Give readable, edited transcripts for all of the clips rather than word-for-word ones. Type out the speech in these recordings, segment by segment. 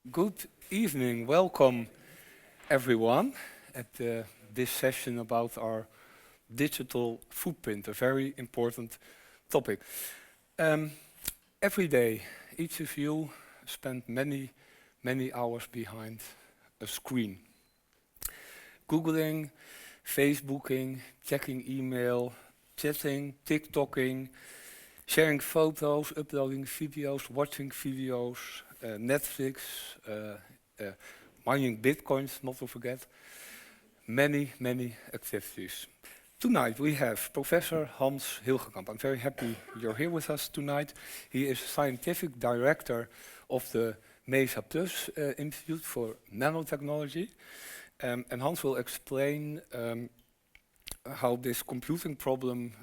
Good evening, welcome everyone at this session about our digital footprint, a very important topic. Um, every day, each of you spend many hours behind a screen, Googling, Facebooking, checking email, chatting, TikToking, sharing photos, uploading videos, watching videos, Netflix, mining bitcoins, not to forget, many activities. Tonight we have Professor Hans Hilgenkamp. I'm very happy you're here with us tonight. He is Scientific Director of the MESA Plus Institute for Nanotechnology. And Hans will explain how this computing problem,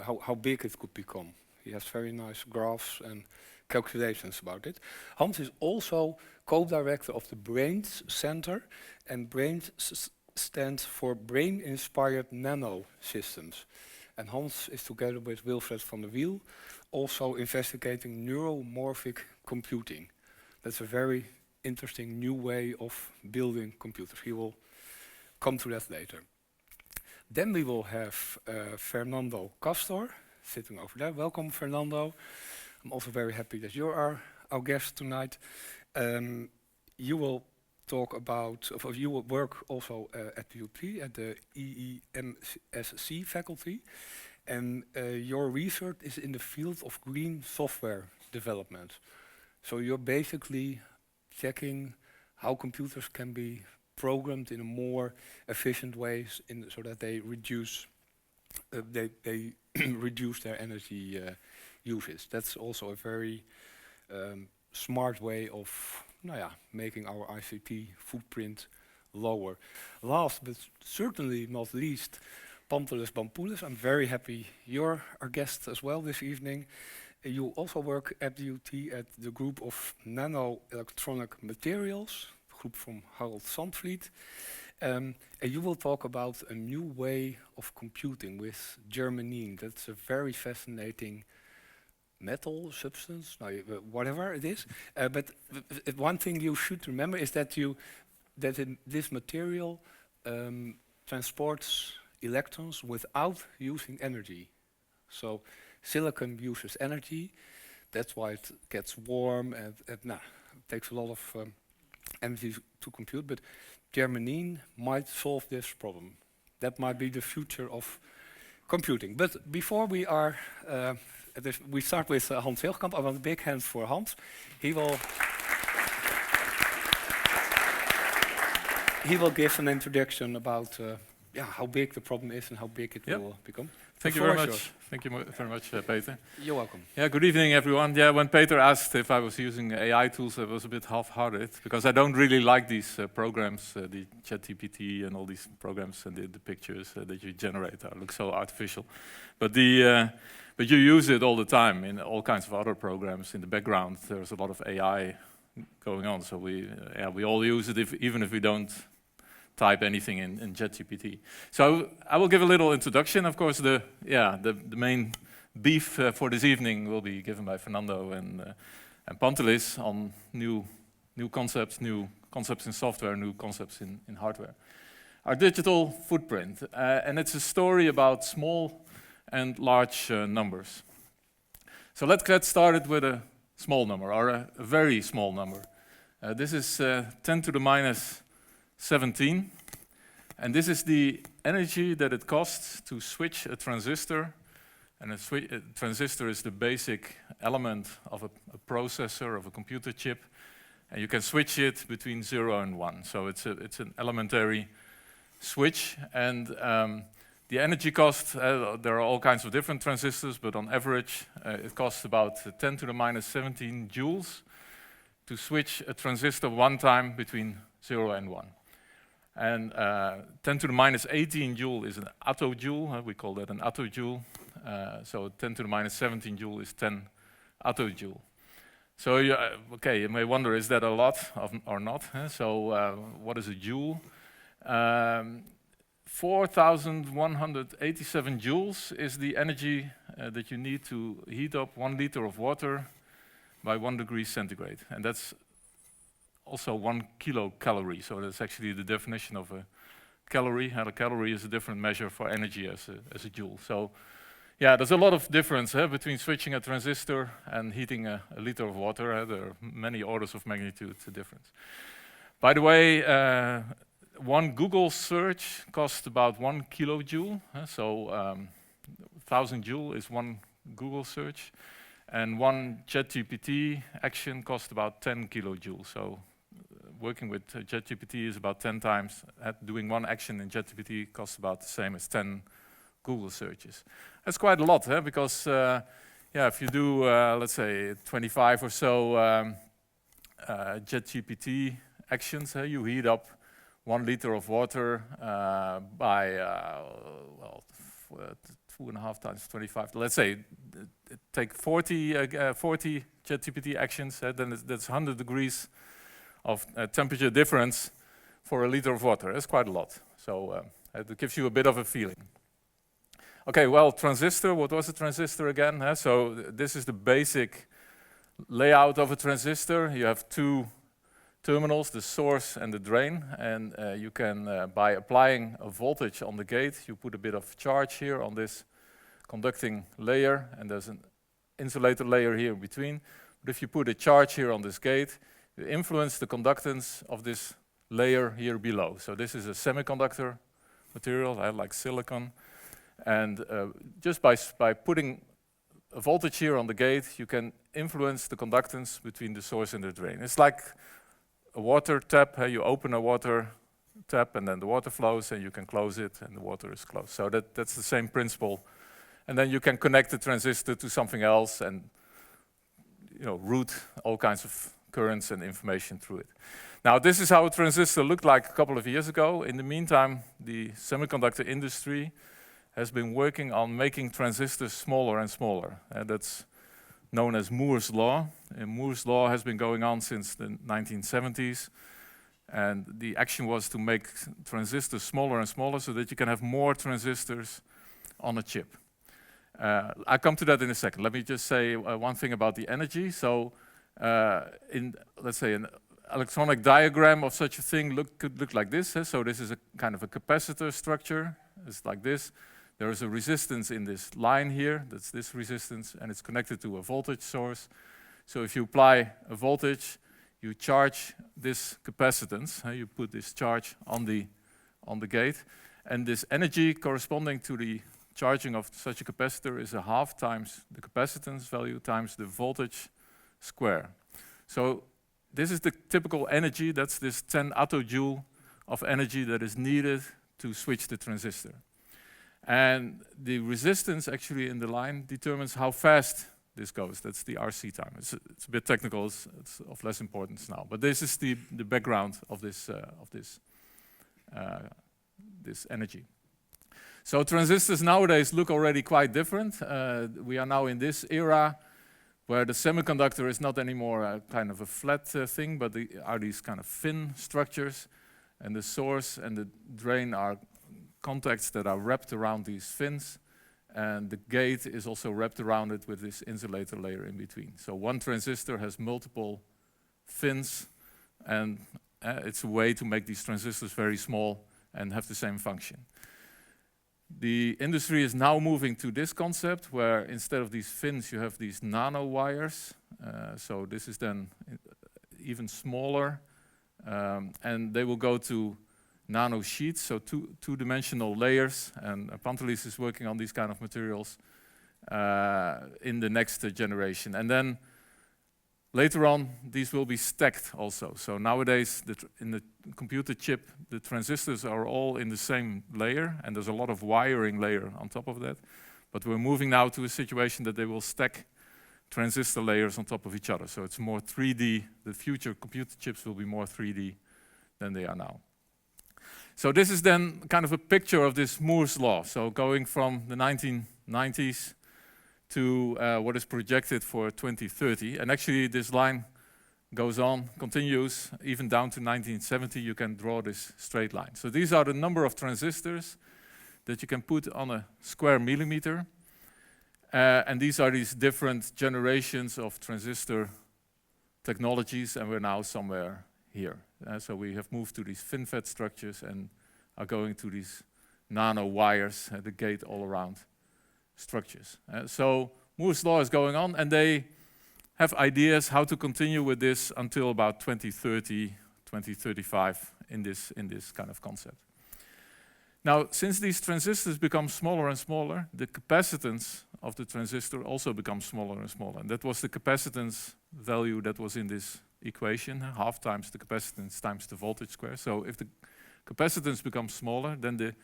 how big it could become. He has very nice graphs and calculations about it. Hans is also co-director of the BRAINS Center, and BRAINS stands for Brain-Inspired Nano Systems. And Hans is together with Wilfred van der Wiel also investigating neuromorphic computing. That's a very interesting new way of building computers. He will come to that later. Then we will have Fernando Castor, sitting over there. Welcome, Fernando. I'm also very happy that you are our guest tonight. You will talk about, or you will work also at the UP, at the EEMSC faculty, and your research is in the field of green software development. So you're basically checking how computers can be programmed in a more efficient ways, so that they reduce reduce their energy usage. That's also a very smart way of making our ICT footprint lower. Last but certainly not least, Pantelis Bampoulis. I'm very happy you're our guest as well this evening. You also work at the UT at the group of Nano Electronic Materials, group from Harold Sandvliet. And you will talk about a new way of computing with Germanene. That's a very fascinating metal substance, whatever it is. But one thing you should remember is that this material transports electrons without using energy. So silicon uses energy. That's why it gets warm and it takes a lot of energy to compute. But Germanene might solve this problem. That might be the future of computing. But before we are, we start with Hans Hilgenkamp. I want a big hand for Hans. He will give an introduction about how big the problem is and how big it will become. Thank you very much. Thank you very much, Peter. You're welcome. Yeah, good evening, everyone. Yeah, when Peter asked if I was using AI tools, I was a bit half-hearted because I don't really like these programs, the ChatGPT and all these programs and the pictures that you generate. Look so artificial, but you use it all the time in all kinds of other programs. In the background, there's a lot of AI going on, so we all use it even if we don't type anything in ChatGPT. So I will give a little introduction. Of course, the main beef for this evening will be given by Fernando and Pantelis on new concepts in software, new concepts in hardware. Our digital footprint, and it's a story about small and large numbers. So let's get started with a small number, or a very small number. This is 10 to the minus 17, and this is the energy that it costs to switch a transistor, and a transistor is the basic element of a processor, of a computer chip, and you can switch it between 0 and 1, so it's an elementary switch, and the energy cost, there are all kinds of different transistors, but on average it costs about 10 to the minus 17 joules to switch a transistor one time between 0 and 1. And 10 to the minus 18 joule is an attojoule. We call that an attojoule. So 10 to the minus 17 joule is 10 attojoule. So you may wonder, is that a lot or not? So what is a joule? 4,187 joules is the energy that you need to heat up 1 liter of water by 1 degree centigrade. And that's also 1 kilocalorie. So that's actually the definition of a calorie. And a calorie is a different measure for energy as a joule. So yeah, there's a lot of difference between switching a transistor and heating a liter of water. There are many orders of magnitude difference. By the way, one Google search costs about 1 kilojoule. So 1,000 joule is one Google search. And one ChatGPT action costs about 10 kilojoules. So working with ChatGPT is about 10 times. Doing one action in ChatGPT costs about the same as 10 Google searches. That's quite a lot, because yeah, if you do, let's say, 25 or so ChatGPT actions, you heat up 1 liter of water by, well, 2.5 times 25. Let's say, take 40 ChatGPT actions, then that's 100 degrees of temperature difference for a liter of water. That's quite a lot. So it gives you a bit of a feeling. Okay, well, transistor, what was a transistor again? So this is the basic layout of a transistor. You have 2 terminals, the source and the drain, and you can, by applying a voltage on the gate, you put a bit of charge here on this conducting layer, and there's an insulator layer here in between. But if you put a charge here on this gate, you influence the conductance of this layer here below. So this is a semiconductor material, like silicon. And just by putting a voltage here on the gate, you can influence the conductance between the source and the drain. It's like a water tap. You open a water tap and then the water flows, and you can close it and the water is closed. So that's the same principle. And then you can connect the transistor to something else and route all kinds of currents and information through it. Now, this is how a transistor looked like a couple of years ago. In the meantime, the semiconductor industry has been working on making transistors smaller and smaller. That's known as Moore's Law. And Moore's Law has been going on since the 1970s. And the action was to make transistors smaller and smaller so that you can have more transistors on a chip. I'll come to that in a second. Let me just say one thing about the energy. So in, let's say, an electronic diagram of such a thing could look like this. So this is a kind of a capacitor structure. It's like this. There is a resistance in this line here. That's this resistance, and it's connected to a voltage source. So if you apply a voltage, you charge this capacitance. You put this charge on the gate, and this energy corresponding to the charging of such a capacitor is 1/2 times the capacitance value times the voltage square. So this is the typical energy. That's this 10 attojoule of energy that is needed to switch the transistor. And the resistance actually in the line determines how fast this goes. That's the RC time. It's a bit technical. It's of less importance now. But this is the background of this energy. So transistors nowadays look already quite different. We are now in this era where the semiconductor is not anymore a kind of a flat thing, but are these kind of thin structures, and the source and the drain are contacts that are wrapped around these fins, and the gate is also wrapped around it with this insulator layer in between. So one transistor has multiple fins, and it's a way to make these transistors very small and have the same function. The industry is now moving to this concept where instead of these fins you have these nano wires. So this is then even smaller, and they will go to nano sheets, so two-dimensional layers, and Pantelis is working on these kind of materials in the next generation. And then later on, these will be stacked also. So nowadays, in the computer chip, the transistors are all in the same layer, and there's a lot of wiring layer on top of that. But we're moving now to a situation that they will stack transistor layers on top of each other. So it's more 3D. The future computer chips will be more 3D than they are now. So this is then kind of a picture of this Moore's Law. So going from the 1990s to what is projected for 2030. And actually this line goes on, continues, even down to 1970, you can draw this straight line. So these are the number of transistors that you can put on a square millimeter. And these are these different generations of transistor technologies, and we're now somewhere here. So we have moved to these FinFET structures and are going to these nano wires, the gate all around structures. So Moore's law is going on, and they have ideas how to continue with this until about 2030, 2035 in this kind of concept. Now, since these transistors become smaller and smaller, the capacitance of the transistor also becomes smaller and smaller. And that was the capacitance value that was in this equation, half times the capacitance times the voltage square. So if the capacitance becomes smaller, then the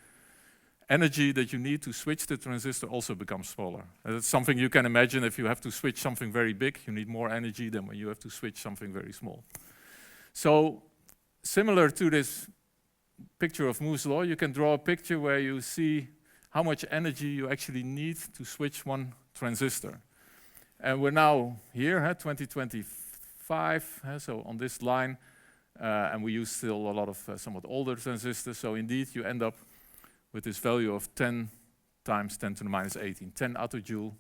energy that you need to switch the transistor also becomes smaller. That's something you can imagine. If you have to switch something very big, you need more energy than when you have to switch something very small. So similar to this picture of Moore's law, you can draw a picture where you see how much energy you actually need to switch one transistor. And we're now here, 2025, so on this line, and we use still a lot of somewhat older transistors, so indeed you end up with this value of 10 times 10 to the minus 18, 10 attojoule,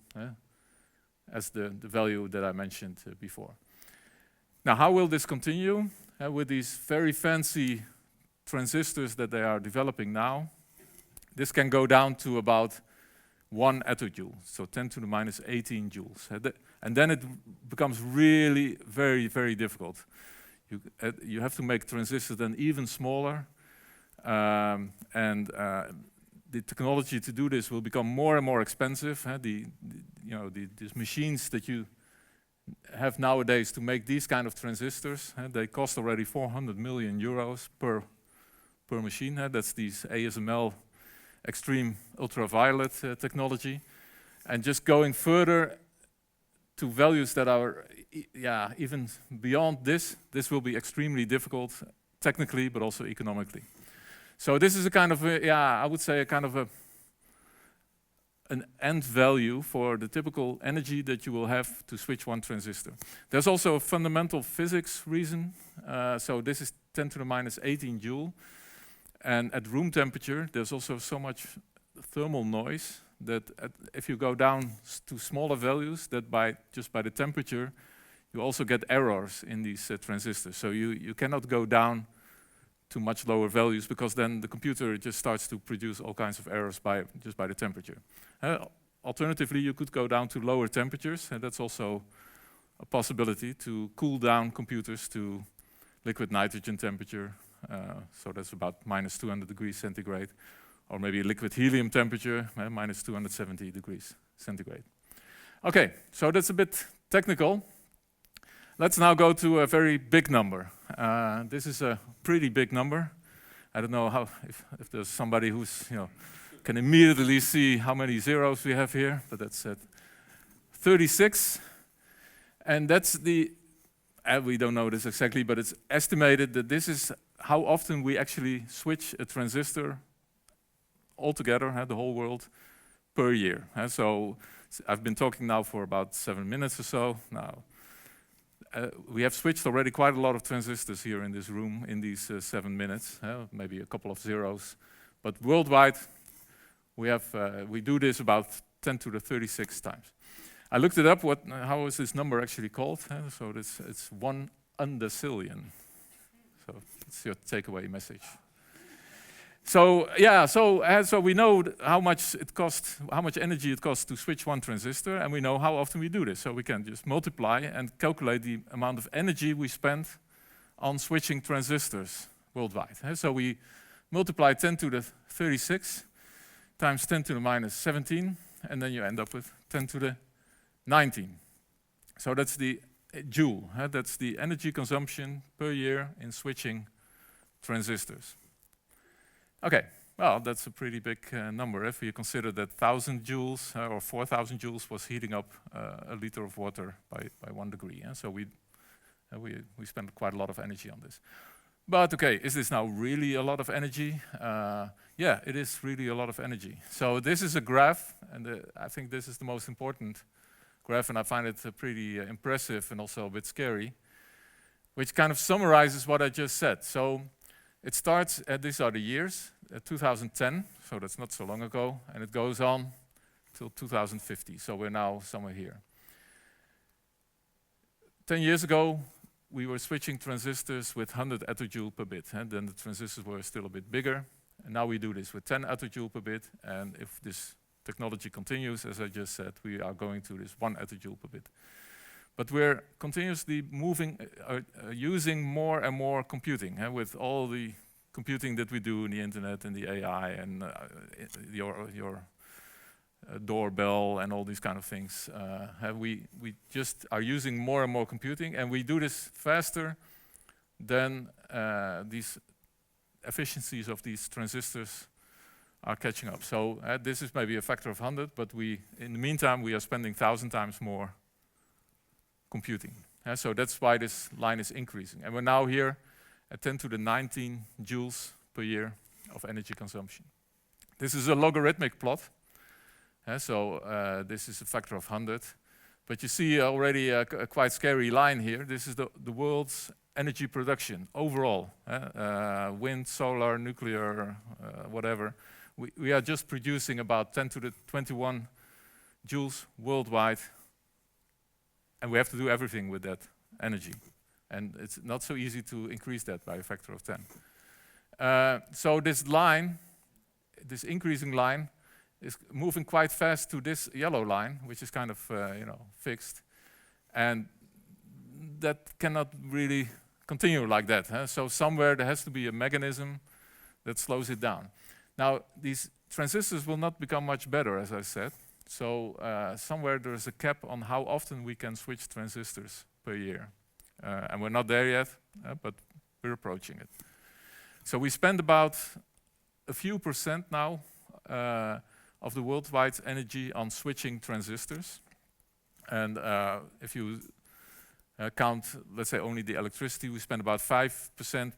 as the value that I mentioned before. Now, how will this continue? With these very fancy transistors that they are developing now, this can go down to about 1 attojoule, so 10 to the minus 18 joules. And then it becomes really very, very difficult. You have to make transistors then even smaller, the technology to do this will become more and more expensive. These machines that you have nowadays to make these kind of transistors, they cost already 400 million euros per machine. That's these ASML extreme ultraviolet technology. And just going further to values that are even beyond this will be extremely difficult technically, but also economically. So this is a kind of, I would say a kind of an end value for the typical energy that you will have to switch one transistor. There's also a fundamental physics reason. So this is 10 to the minus 18 joule. And at room temperature, there's also so much thermal noise that if you go down to smaller values, that just by the temperature, you also get errors in these transistors. So you cannot go down to much lower values, because then the computer just starts to produce all kinds of errors just by the temperature. Alternatively, you could go down to lower temperatures, and that's also a possibility to cool down computers to liquid nitrogen temperature. So that's about minus 200 degrees centigrade, or maybe liquid helium temperature, minus 270 degrees centigrade. Okay, so that's a bit technical. Let's now go to a very big number. This is a pretty big number. I don't know if there's somebody who's can immediately see how many zeros we have here, but that's 36, and that's we don't know this exactly, but it's estimated that this is how often we actually switch a transistor altogether, the whole world, per year. So I've been talking now for about 7 minutes or so. Now, we have switched already quite a lot of transistors here in this room in these 7 minutes, maybe a couple of zeros. But worldwide, we do this about 10 to the 36 times. I looked it up, how is this number actually called? So it's 1 undecillion. So it's your takeaway message. So so we know how much energy it costs to switch one transistor, and we know how often we do this. So we can just multiply and calculate the amount of energy we spend on switching transistors worldwide. So we multiply 10 to the 36 times 10 to the minus 17, and then you end up with 10 to the 19. So that's the joule. That's the energy consumption per year in switching transistors. Okay, well, that's a pretty big number if you consider that 1,000 joules or 4,000 joules was heating up a liter of water by 1 degree. So we spend quite a lot of energy on this. But okay, is this now really a lot of energy? Yeah, it is really a lot of energy. So this is a graph, and I think this is the most important graph, and I find it pretty impressive and also a bit scary, which kind of summarizes what I just said. So it starts, these are the years, 2010, so that's not so long ago, and it goes on till 2050, so we're now somewhere here. 10 years ago, we were switching transistors with 100 attojoule per bit, and then the transistors were still a bit bigger. And now we do this with 10 attojoule per bit, and if this technology continues, as I just said, we are going to this 1 attojoule per bit. But we're continuously moving, using more and more computing, with all the computing that we do in the internet and the AI and your doorbell and all these kind of things. We just are using more and more computing, and we do this faster than these efficiencies of these transistors are catching up. So this is maybe a factor of 100, but in the meantime, we are spending 1,000 times more computing. So that's why this line is increasing. And we're now here at 10 to the 19 joules per year of energy consumption. This is a logarithmic plot. This is a factor of 100. But you see already a quite scary line here. This is the world's energy production overall. Wind, solar, nuclear, whatever. We are just producing about 10 to the 21 joules worldwide. And we have to do everything with that energy. And it's not so easy to increase that by a factor of 10. So this line, this increasing line, is moving quite fast to this yellow line, which is kind of fixed. And that cannot really continue like that. So somewhere there has to be a mechanism that slows it down. Now, these transistors will not become much better, as I said. So somewhere there is a cap on how often we can switch transistors per year. And we're not there yet, but we're approaching it. So we spend about a few % now of the worldwide energy on switching transistors. And if you count, let's say, only the electricity, we spend about 5%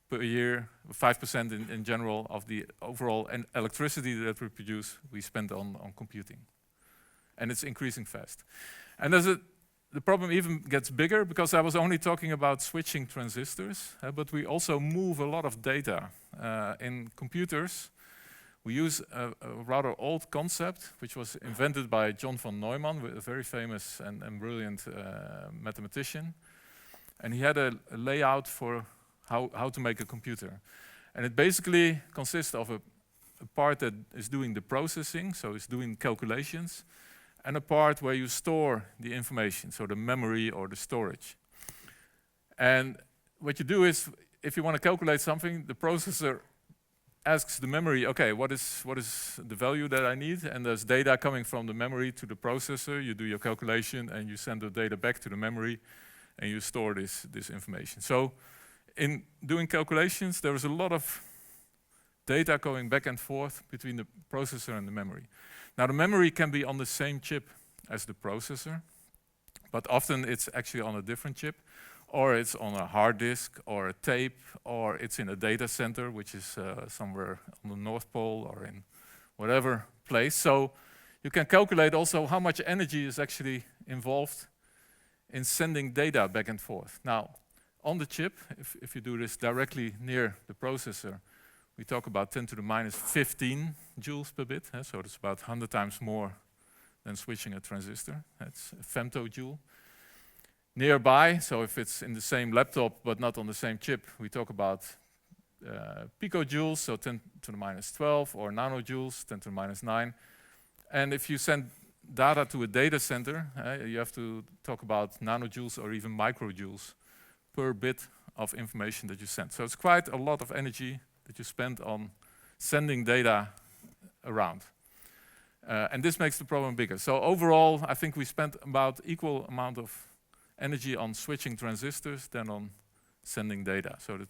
per year, 5% in general of the overall electricity that we produce, we spend on computing. And it's increasing fast. And the problem even gets bigger, because I was only talking about switching transistors, but we also move a lot of data. In computers, we use a rather old concept, which was invented by John von Neumann, a very famous and brilliant mathematician. And he had a layout for how to make a computer. And it basically consists of a part that is doing the processing, so it's doing calculations, and a part where you store the information, so the memory or the storage. And what you do is, if you want to calculate something, the processor asks the memory, okay, what is the value that I need? And there's data coming from the memory to the processor. You do your calculation, and you send the data back to the memory, and you store this information. So in doing calculations, there is a lot of data going back and forth between the processor and the memory. Now, the memory can be on the same chip as the processor, but often it's actually on a different chip, or it's on a hard disk, or a tape, or it's in a data center, which is somewhere on the North Pole, or in whatever place. So you can calculate also how much energy is actually involved in sending data back and forth. Now, on the chip, if you do this directly near the processor, we talk about 10 to the minus 15 joules per bit, so it's about 100 times more than switching a transistor. That's a femtojoule. Nearby, so if it's in the same laptop but not on the same chip, we talk about picojoules, so 10 to the minus 12, or nanojoules, 10 to the minus 9. And if you send data to a data center, you have to talk about nanojoules or even microjoules per bit of information that you send. So it's quite a lot of energy that you spend on sending data around. And this makes the problem bigger. So overall, I think we spent about equal amount of energy on switching transistors than on sending data. So that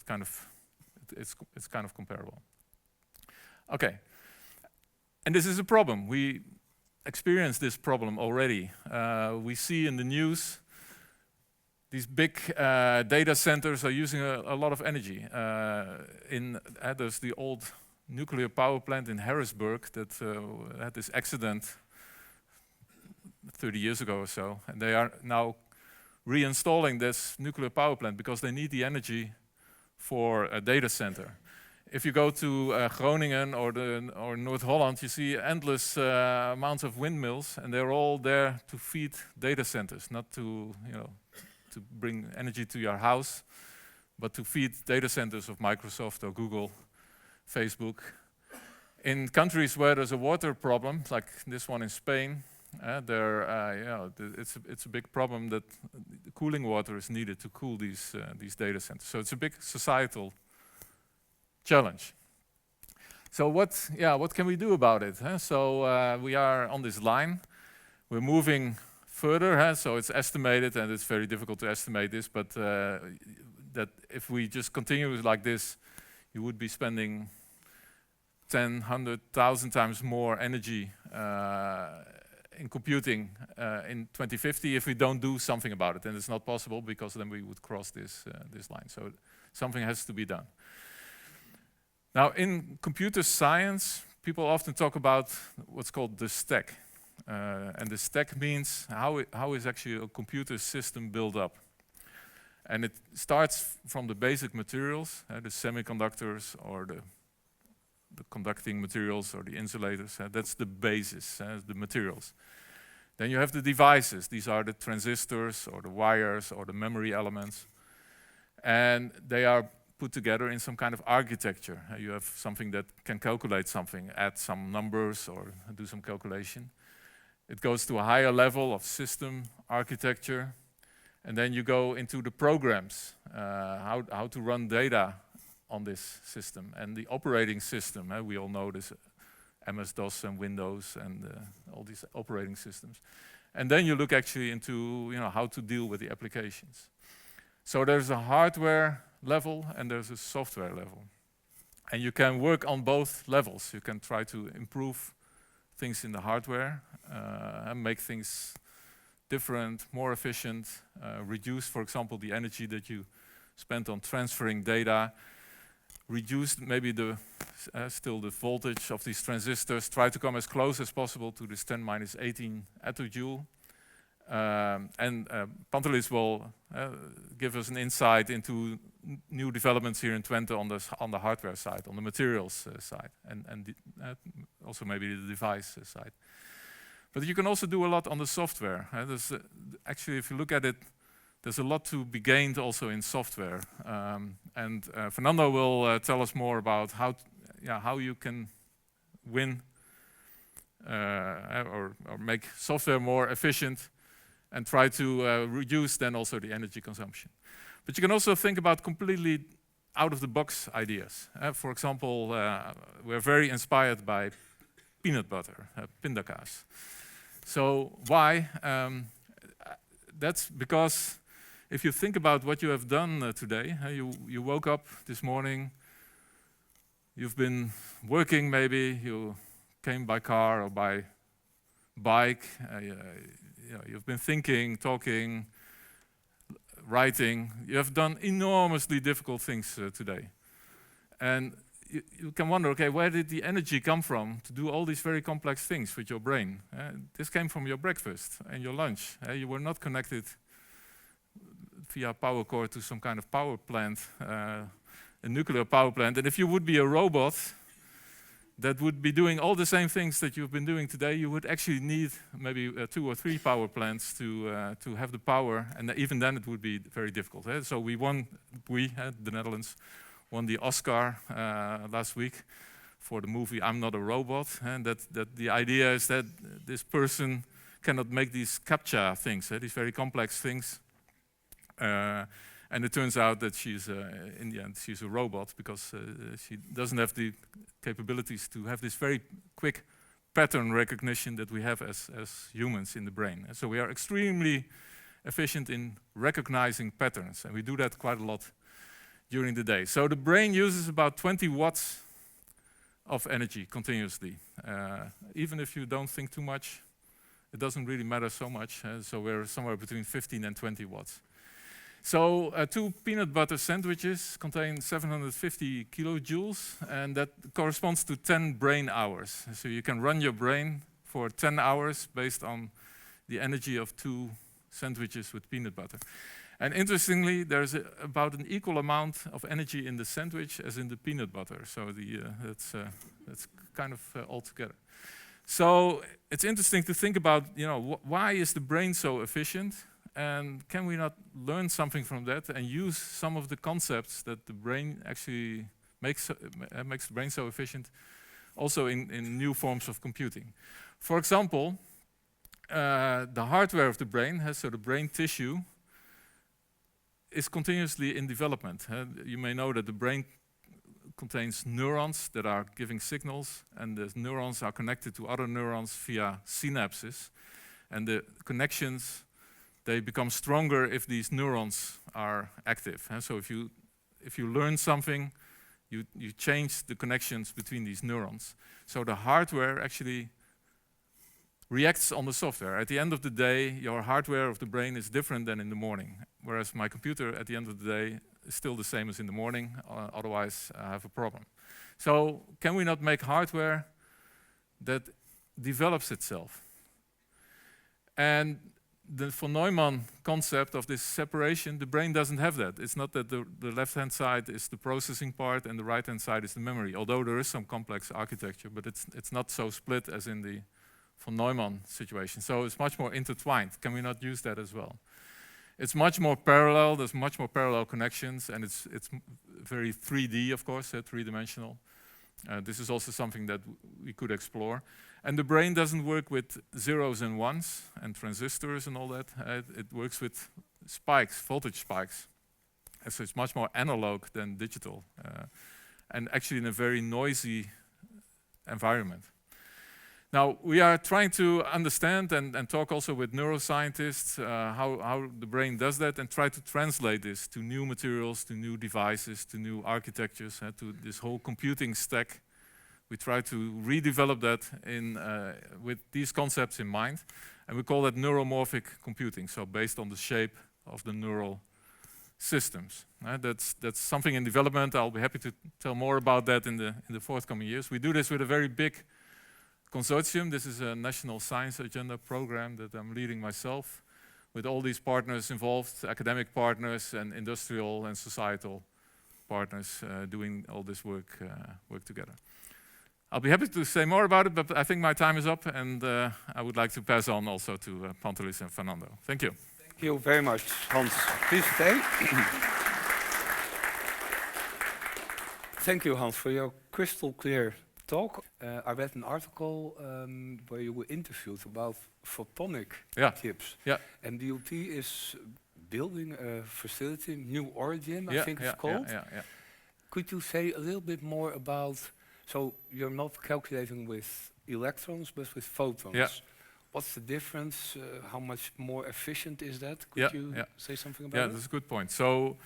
it's kind of comparable. Okay. And this is a problem. We experienced this problem already. We see in the news these big data centers are using a lot of energy. There's the old nuclear power plant in Harrisburg that had this accident 30 years ago or so, and they are now reinstalling this nuclear power plant because they need the energy for a data center. If you go to Groningen or North Holland, you see endless amounts of windmills, and they're all there to feed data centers, not to to bring energy to your house, but to feed data centers of Microsoft or Google, Facebook. In countries where there's a water problem, like this one in Spain, it's a big problem that the cooling water is needed to cool these data centers. So it's a big societal challenge. So what can we do about it? So we are on this line. We're moving further. So it's estimated, and it's very difficult to estimate this, but that if we just continue like this, you would be spending 10, 100,000 times more energy in computing in 2050 if we don't do something about it. And it's not possible because then we would cross this line. So something has to be done. Now, in computer science, people often talk about what's called the stack. And the stack means how is actually a computer system built up. And it starts from the basic materials, the semiconductors or the conducting materials or the insulators. That's the basis, the materials. Then you have the devices. These are the transistors or the wires or the memory elements. And they are put together in some kind of architecture. You have something that can calculate something, add some numbers or do some calculation. It goes to a higher level of system architecture. And then you go into the programs, how to run data on this system. And the operating system, we all know this MS-DOS and Windows and all these operating systems. And then you look actually into how to deal with the applications. So there's a hardware level and there's a software level. And you can work on both levels. You can try to improve things in the hardware and make things different, more efficient, reduce, for example, the energy that you spent on transferring data, reduce maybe still the voltage of these transistors, try to come as close as possible to this 10⁻18 attojoule. And Pantelis will give us an insight into new developments here in Twente on the hardware side, on the materials side, and also maybe the device side. But you can also do a lot on the software. Actually, if you look at it, there's a lot to be gained also in software. And Fernando will tell us more about how you can win or make software more efficient and try to reduce then also the energy consumption. But you can also think about completely out-of-the-box ideas. For example, we're very inspired by peanut butter, pindakaas. So why? That's because if you think about what you have done today, you woke up this morning, you've been working maybe, you came by car or by bike, you've been thinking, talking, writing. You have done enormously difficult things today. And you can wonder, okay, where did the energy come from to do all these very complex things with your brain? This came from your breakfast and your lunch. You were not connected via power cord to some kind of power plant, a nuclear power plant. And if you would be a robot that would be doing all the same things that you've been doing today, you would actually need maybe 2 or 3 power plants to have the power, and even then it would be very difficult. So the Netherlands, won the Oscar last week for the movie I'm Not a Robot, and that the idea is that this person cannot make these CAPTCHA things, these very complex things. And it turns out that in the end, she's a robot because she doesn't have the capabilities to have this very quick pattern recognition that we have as humans in the brain. And so we are extremely efficient in recognizing patterns, and we do that quite a lot during the day. So the brain uses about 20 watts of energy continuously. Even if you don't think too much, it doesn't really matter so much. So we're somewhere between 15 and 20 watts. So 2 peanut butter sandwiches contain 750 kilojoules, and that corresponds to 10 brain hours. So you can run your brain for 10 hours based on the energy of 2 sandwiches with peanut butter. And interestingly, there's about an equal amount of energy in the sandwich as in the peanut butter. So that's kind of all together. So it's interesting to think about, why is the brain so efficient? and can we not learn something from that and use some of the concepts that the brain actually makes the brain so efficient also in new forms of computing? For example, the hardware of the brain, so the brain tissue, is continuously in development. You may know that the brain contains neurons that are giving signals, and the neurons are connected to other neurons via synapses. And the connections, they become stronger if these neurons are active. So if you learn something, you change the connections between these neurons. So the hardware actually reacts on the software. At the end of the day, your hardware of the brain is different than in the morning, whereas my computer at the end of the day is still the same as in the morning, otherwise I have a problem. So can we not make hardware that develops itself? And the von Neumann concept of this separation, the brain doesn't have that. It's not that the left-hand side is the processing part and the right-hand side is the memory, although there is some complex architecture, but it's not so split as in the von Neumann situation. So it's much more intertwined. Can we not use that as well? It's much more parallel, there's much more parallel connections, and it's very 3D, of course, three-dimensional. This is also something that we could explore. And the brain doesn't work with zeros and ones and transistors and all that. It works with spikes, voltage spikes. And so it's much more analog than digital, and actually in a very noisy environment. Now, we are trying to understand and talk also with neuroscientists how the brain does that, and try to translate this to new materials, to new devices, to new architectures, to this whole computing stack. We try to redevelop that with these concepts in mind, and we call that neuromorphic computing, so based on the shape of the neural systems. That's something in development. I'll be happy to tell more about that in the forthcoming years. We do this with a very big consortium. This is a national science agenda program that I'm leading myself, with all these partners involved, academic partners and industrial and societal partners doing all this work together. I'll be happy to say more about it, but I think my time is up, and I would like to pass on also to Pantelis and Fernando. Thank you. Thank you very much, Hans. Please stay. Thank you, Hans, for your crystal clear talk. I read an article where you were interviewed about photonic chips. Yeah. And DLT is building a facility, New Origin, I think it's called. Yeah. Could you say a little bit more about, so you're not calculating with electrons, but with photons. Yeah. What's the difference? How much more efficient is that? Could you say something about it? Yeah, that's a good point. So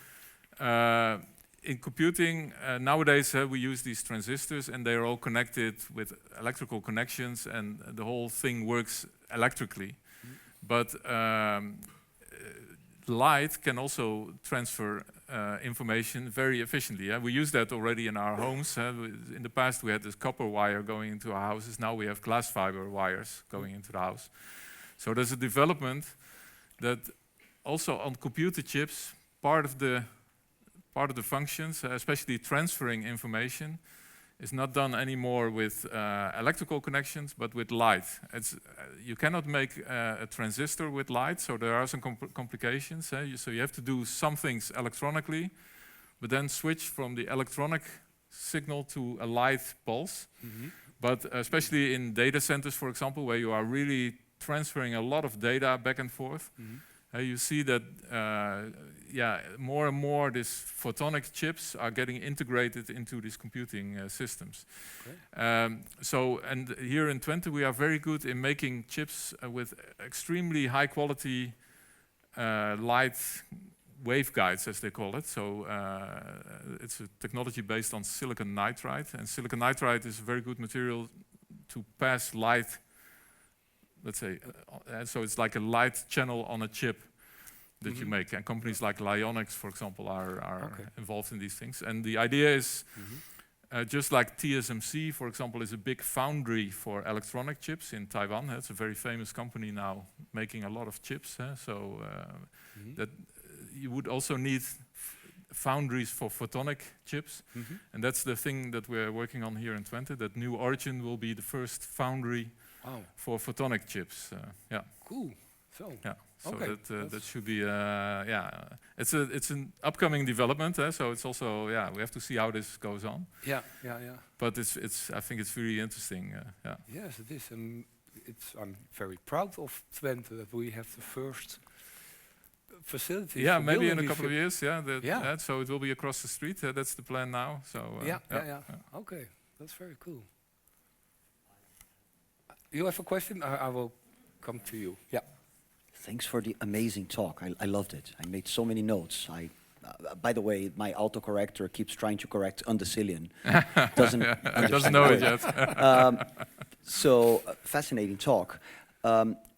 in computing, nowadays we use these transistors, and they're all connected with electrical connections, and the whole thing works electrically. But light can also transfer information very efficiently. We use that already in our homes. In the past we had this copper wire going into our houses. Now we have glass fiber wires going into the house. So there's a development that also on computer chips, part of the functions, especially transferring information, is not done anymore with electrical connections, but with light. You cannot make a transistor with light, so there are some complications. So you have to do some things electronically, but then switch from the electronic signal to a light pulse. But especially in data centers, for example, where you are really transferring a lot of data back and forth, you see that more and more these photonic chips are getting integrated into these computing systems. Okay. And here in Twente we are very good in making chips with extremely high quality light waveguides, as they call it. So it's a technology based on silicon nitride, and silicon nitride is a very good material to pass light. Let's say, so it's like a light channel on a chip that you make, and companies like Lyonics, for example, are involved in these things. And the idea is, just like TSMC, for example, is a big foundry for electronic chips in Taiwan. It's a very famous company now making a lot of chips. So that you would also need foundries for photonic chips, and that's the thing that we're working on here in Twente. That New Origin will be the first foundry for photonic chips. Cool. So, Yeah. So Okay, that that's- should be it's an upcoming development. So it's also we have to see how this goes on. yeah. But it's I think it's really interesting. Yeah. Yes, it is. I'm very proud of Twente that we have the first facility. Yeah, for maybe in building a these couple of years. Yeah. So it will be across the street. That's the plan now. So Yeah. Okay, that's very cool. You have a question? I will come to you. Yeah. Thanks for the amazing talk. I loved it. I made so many notes. By the way, my autocorrector keeps trying to correct undecillion. Doesn't doesn't know it yet. Fascinating talk.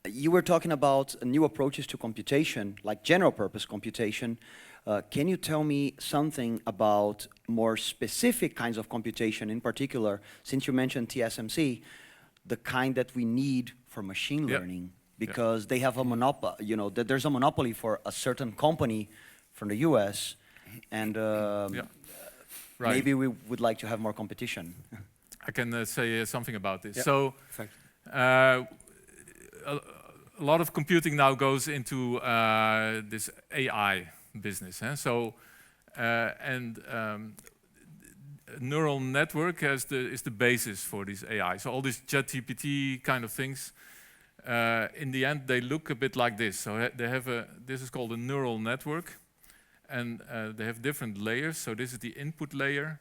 You were talking about new approaches to computation, like general purpose computation. Can you tell me something about more specific kinds of computation, in particular, since you mentioned TSMC, the kind that we need for machine learning? Because they have a monopoly, there's a monopoly for a certain company from the US, and Right. maybe we would like to have more competition. I can say something about this. Yeah. So Thank you. a lot of computing now goes into this AI business. So neural network is the basis for this AI. So all these ChatGPT kind of things, in the end, they look a bit like this. So they have this is called a neural network, and they have different layers. So this is the input layer,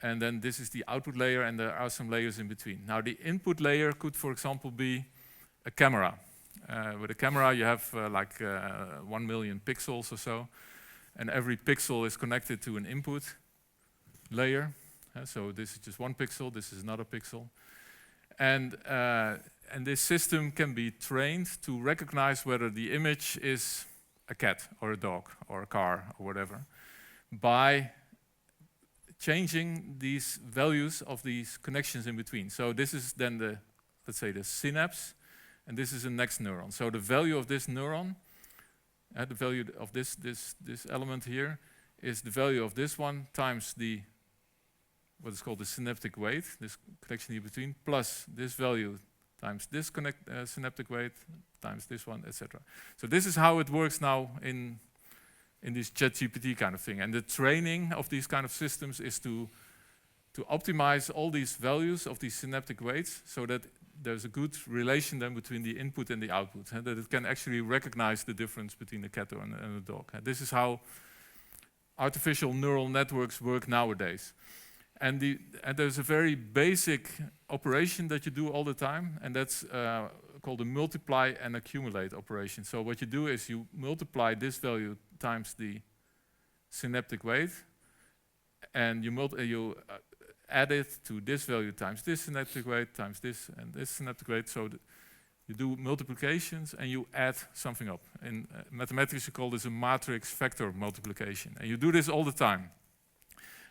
and then this is the output layer, and there are some layers in between. Now, the input layer could, for example, be a camera. With a camera, you have 1 million pixels or so, and every pixel is connected to an input layer. So this is just one pixel, this is another pixel. And this system can be trained to recognize whether the image is a cat or a dog or a car or whatever by changing these values of these connections in between. So this is then let's say the synapse, and this is the next neuron. So the value of this neuron, the value of this element here, is the value of this one times what is called the synaptic weight, this connection here between, plus this value times this synaptic weight times this one, etc. So this is how it works now in this ChatGPT kind of thing. And the training of these kind of systems is to optimize all these values of these synaptic weights so that there's a good relation then between the input and the output, that it can actually recognize the difference between a cat and a dog. This is how artificial neural networks work nowadays. And there's a very basic operation that you do all the time, and that's called a multiply and accumulate operation. So what you do is you multiply this value times the synaptic weight, and you add it to this value times this synaptic weight times this and this synaptic weight. So you do multiplications and you add something up. In mathematics, you call this a matrix vector multiplication, and you do this all the time.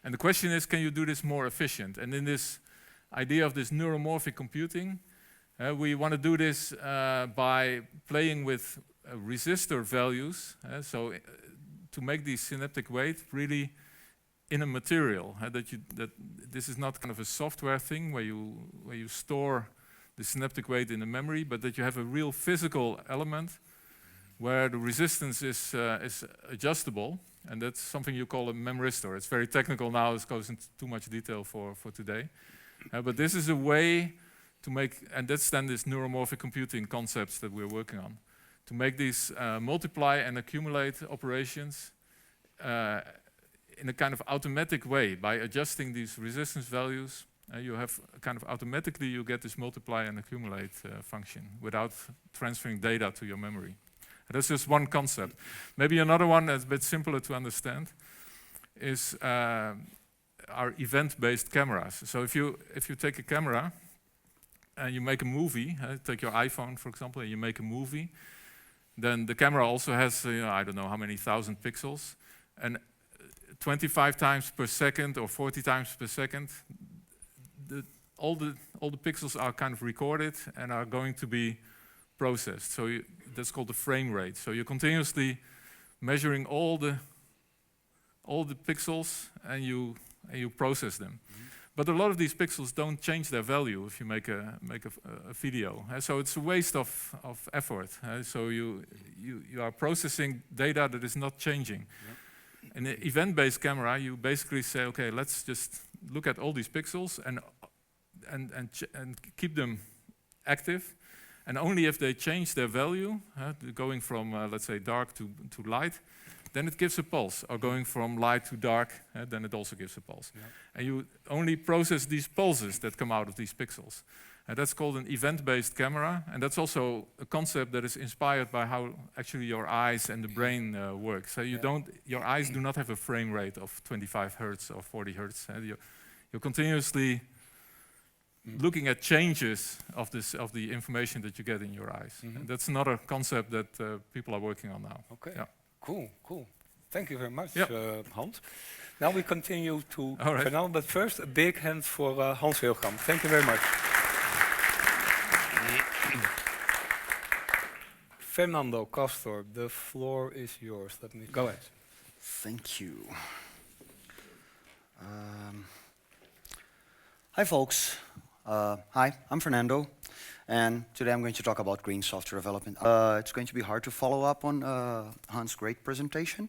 And the question is, can you do this more efficient? And in this idea of this neuromorphic computing, we want to do this by playing with resistor values. To make the synaptic weight really in a material, that this is not kind of a software thing where you store the synaptic weight in a memory, but that you have a real physical element where the resistance is adjustable. And that's something you call a memristor. It's very technical now, it goes into too much detail for today. But this is a way to make, and that's then this neuromorphic computing concepts that we're working on, to make these multiply and accumulate operations in a kind of automatic way. By adjusting these resistance values, you have kind of automatically you get this multiply and accumulate function without transferring data to your memory. That's just one concept. Maybe another one that's a bit simpler to understand is our event-based cameras. So if you take a camera and you make a movie, take your iPhone for example, and you make a movie, then the camera also has I don't know how many thousand pixels, and 25 times per second or 40 times per second, all the pixels are kind of recorded and are going to be processed. So that's called the frame rate. So you're continuously measuring all the pixels and you process them. But a lot of these pixels don't change their value if you make a video. So it's a waste of effort. So you are processing data that is not changing. Yep. In an event-based camera, you basically say, okay, let's just look at all these pixels and keep them active. And only if they change their value, going from, let's say, dark to light, then it gives a pulse. Or going from light to dark, then it also gives a pulse. Yeah. And you only process these pulses that come out of these pixels. And that's called an event-based camera. And that's also a concept that is inspired by how actually your eyes and the brain work. So your eyes do not have a frame rate of 25 hertz or 40 hertz. You're continuously looking at changes of the information that you get in your eyes. Mm-hmm. And that's another concept that people are working on now. Okay, yeah. Cool. Thank you very much, yep. Hans. Now we continue to right. Fernando, but first a big hand for Hans Hilgenkamp. Thank you very much. Fernando, Castor, the floor is yours. Let me go ahead. Thank you. Hi, folks. Hi, I'm Fernando, and today I'm going to talk about green software development. It's going to be hard to follow up on Hans' great presentation,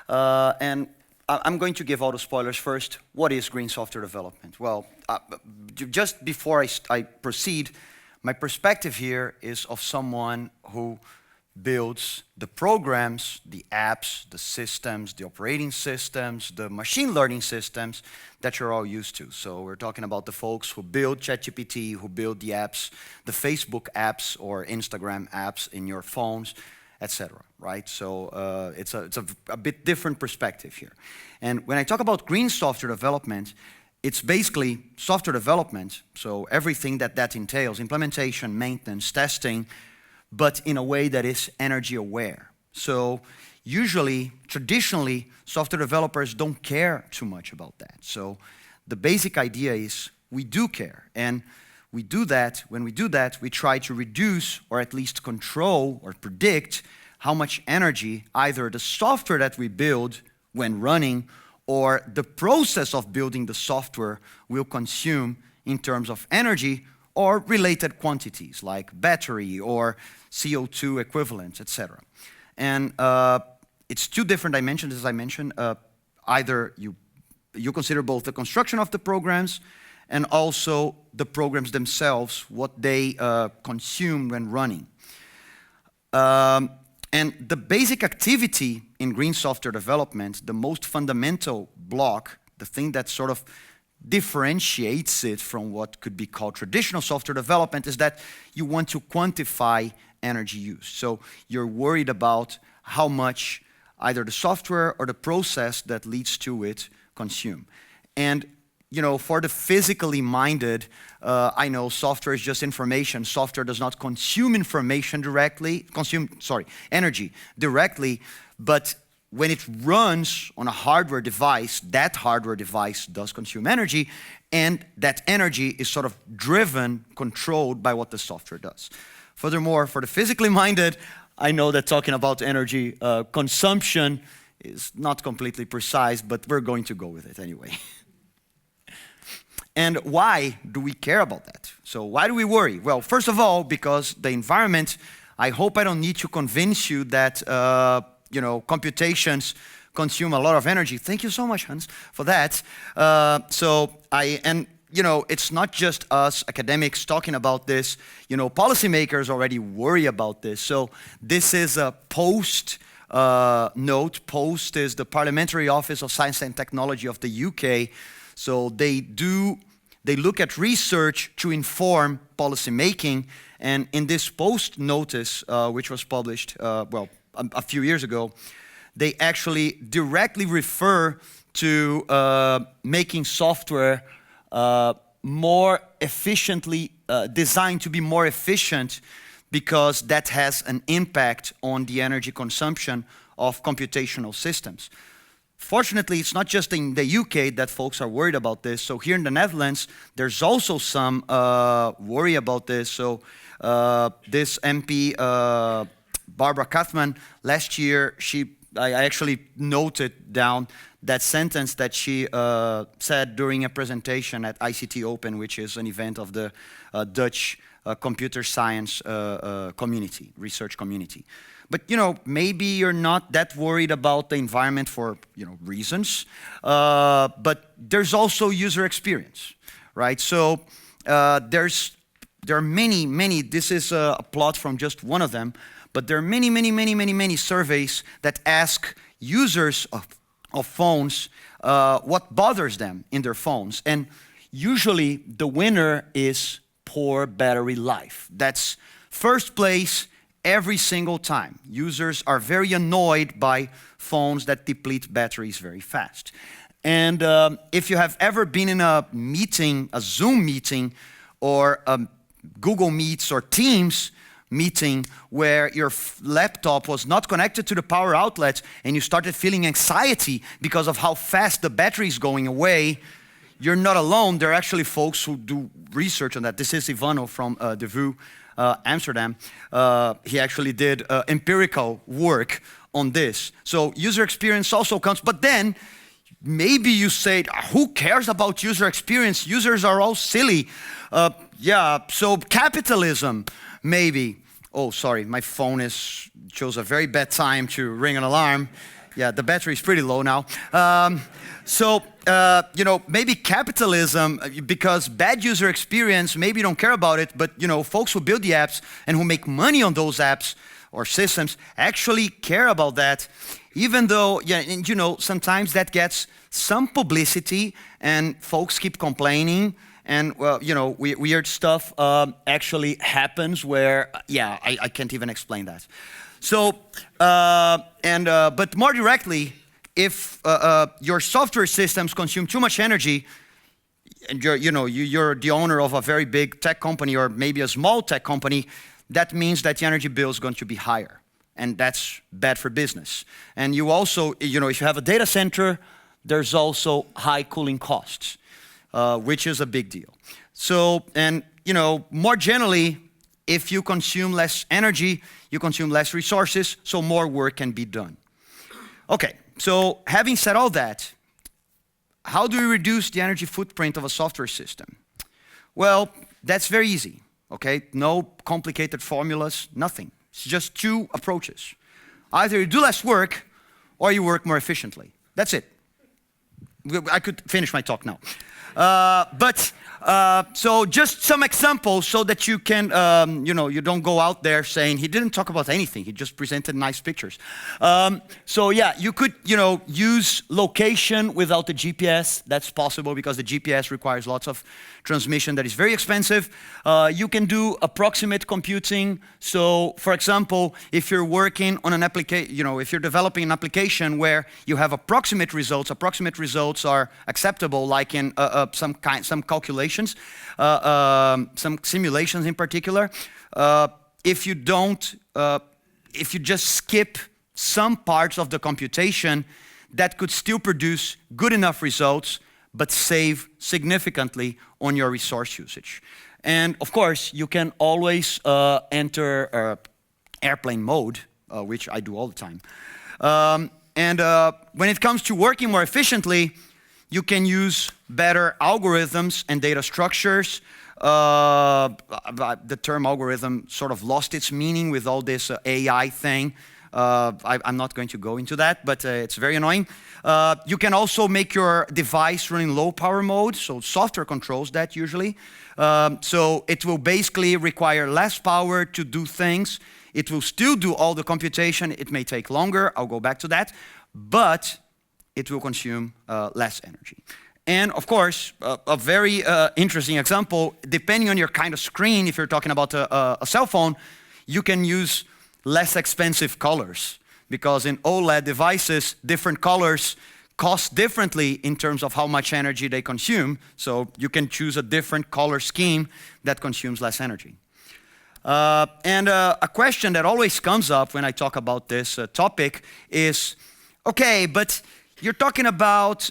and I'm going to give all the spoilers first. What is green software development? Well, just before I proceed, my perspective here is of someone who builds the programs, the apps, the systems, the operating systems, the machine learning systems that you're all used to. So we're talking about the folks who build ChatGPT, who build the apps, the Facebook apps or Instagram apps in your phones, etc. Right? So it's a bit different perspective here. And when I talk about green software development, it's basically software development, so everything that entails, implementation, maintenance, testing, but in a way that is energy aware. So usually, traditionally, software developers don't care too much about that. So the basic idea is we do care. And we do that, when we do that, we try to reduce or at least control or predict how much energy either the software that we build when running or the process of building the software will consume in terms of energy or related quantities like battery or CO2 equivalents, etc. And it's two different dimensions, as I mentioned. Either you consider both the construction of the programs and also the programs themselves, what they consume when running. And the basic activity in green software development, the most fundamental block, the thing that sort of differentiates it from what could be called traditional software development is that you want to quantify energy use. So you're worried about how much either the software or the process that leads to it consume. And you know, for the physically minded, I know software is just information. Software does not consume information directly, energy directly, but when it runs on a hardware device, that hardware device does consume energy, and that energy is sort of driven, controlled by what the software does. Furthermore, for the physically minded, I know that talking about energy consumption is not completely precise, but we're going to go with it anyway. And why do we care about that? So why do we worry? Well, first of all, because the environment, I hope I don't need to convince you that you know, computations consume a lot of energy. Thank you so much, Hans, for that. You know, it's not just us academics talking about this. You know, policymakers already worry about this. So this is a POST note. POST is the Parliamentary Office of Science and Technology of the UK. So they look at research to inform policy making. And in this POST notice, which was published, a few years ago, they actually directly refer to making software more efficiently, designed to be more efficient, because that has an impact on the energy consumption of computational systems. Fortunately, it's not just in the UK that folks are worried about this. So here in the Netherlands, there's also some worry about this. So this MP, Barbara Kathman, last year, I actually noted down that sentence that she said during a presentation at ICT Open, which is an event of the Dutch computer science community, research community. But maybe you're not that worried about the environment for reasons, but there's also user experience, right? So there are many. This is a plot from just one of them, but there are many surveys that ask users of phones what bothers them in their phones, and usually the winner is poor battery life. That's first place every single time. Users are very annoyed by phones that deplete batteries very fast. And if you have ever been in a meeting, a Zoom meeting, or Google Meets or Teams meeting where your laptop was not connected to the power outlet and you started feeling anxiety because of how fast the battery is going away, you're not alone. There are actually folks who do research on that. This is Ivano from De VU, Amsterdam. He actually did empirical work on this. So user experience also counts, but then maybe you say, who cares about user experience? Users are all silly. Yeah, so capitalism, maybe. Oh, sorry, my phone chose a very bad time to ring an alarm. Yeah, the battery is pretty low now. Maybe capitalism, because bad user experience, maybe you don't care about it, but folks who build the apps and who make money on those apps or systems actually care about that, even though, sometimes that gets some publicity and folks keep complaining. And weird stuff actually happens where, I can't even explain that. So, but more directly, if your software systems consume too much energy, and you're the owner of a very big tech company or maybe a small tech company, that means that the energy bill is going to be higher, and that's bad for business. And you also, if you have a data center, there's also high cooling costs. Which is a big deal. So, and more generally, if you consume less energy, you consume less resources, so more work can be done. Okay, so having said all that, how do we reduce the energy footprint of a software system? Well, that's very easy, okay? No complicated formulas, nothing. It's just two approaches. Either you do less work, or you work more efficiently. That's it. I could finish my talk now. So just some examples so that you can, you don't go out there saying he didn't talk about anything. He just presented nice pictures. You could, use location without the GPS. That's possible because the GPS requires lots of transmission that is very expensive. You can do approximate computing. So, for example, if you're working on an application, if you're developing an application where you have approximate results are acceptable, like in some calculations, some simulations in particular. If you just skip some parts of the computation, that could still produce good enough results, but save significantly on your resource usage. And of course, you can always enter airplane mode, which I do all the time. When it comes to working more efficiently, you can use better algorithms and data structures. The term algorithm sort of lost its meaning with all this AI thing. I'm not going to go into that, but it's very annoying. You can also make your device run in low power mode, so software controls that usually. So it will basically require less power to do things. It will still do all the computation. It may take longer, I'll go back to that, but it will consume less energy. And of course, a very interesting example, depending on your kind of screen, if you're talking about a cell phone, you can use less expensive colors, because in OLED devices, different colors cost differently in terms of how much energy they consume, so you can choose a different color scheme that consumes less energy. A question that always comes up when I talk about this topic is, okay, but you're talking about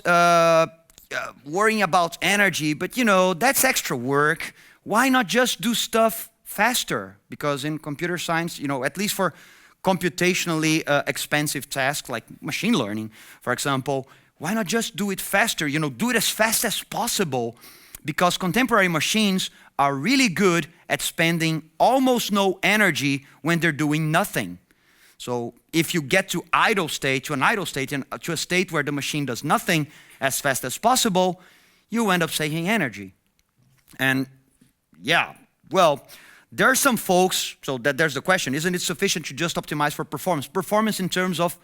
worrying about energy, but that's extra work. Why not just do stuff faster? Because in computer science, at least for computationally expensive tasks like machine learning, for example, why not just do it faster? You know, do it as fast as possible, because contemporary machines are really good at spending almost no energy when they're doing nothing. So if you get to idle state, to an idle state, and to a state where the machine does nothing as fast as possible, you end up saving energy. And yeah, well, there are some folks, so that there's the question, isn't it sufficient to just optimize for performance? Performance in terms of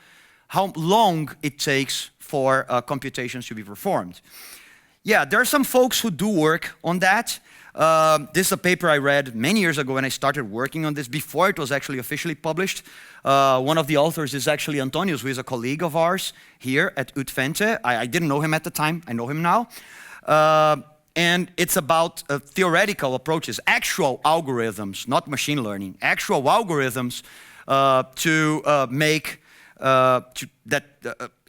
how long it takes for computations to be performed. Yeah, there are some folks who do work on that. This is a paper I read many years ago when I started working on this, before it was actually officially published. One of the authors is actually Antonius, who is a colleague of ours here at UTVente. I didn't know him at the time, I know him now. And it's about theoretical approaches, actual algorithms, not machine learning, actual algorithms that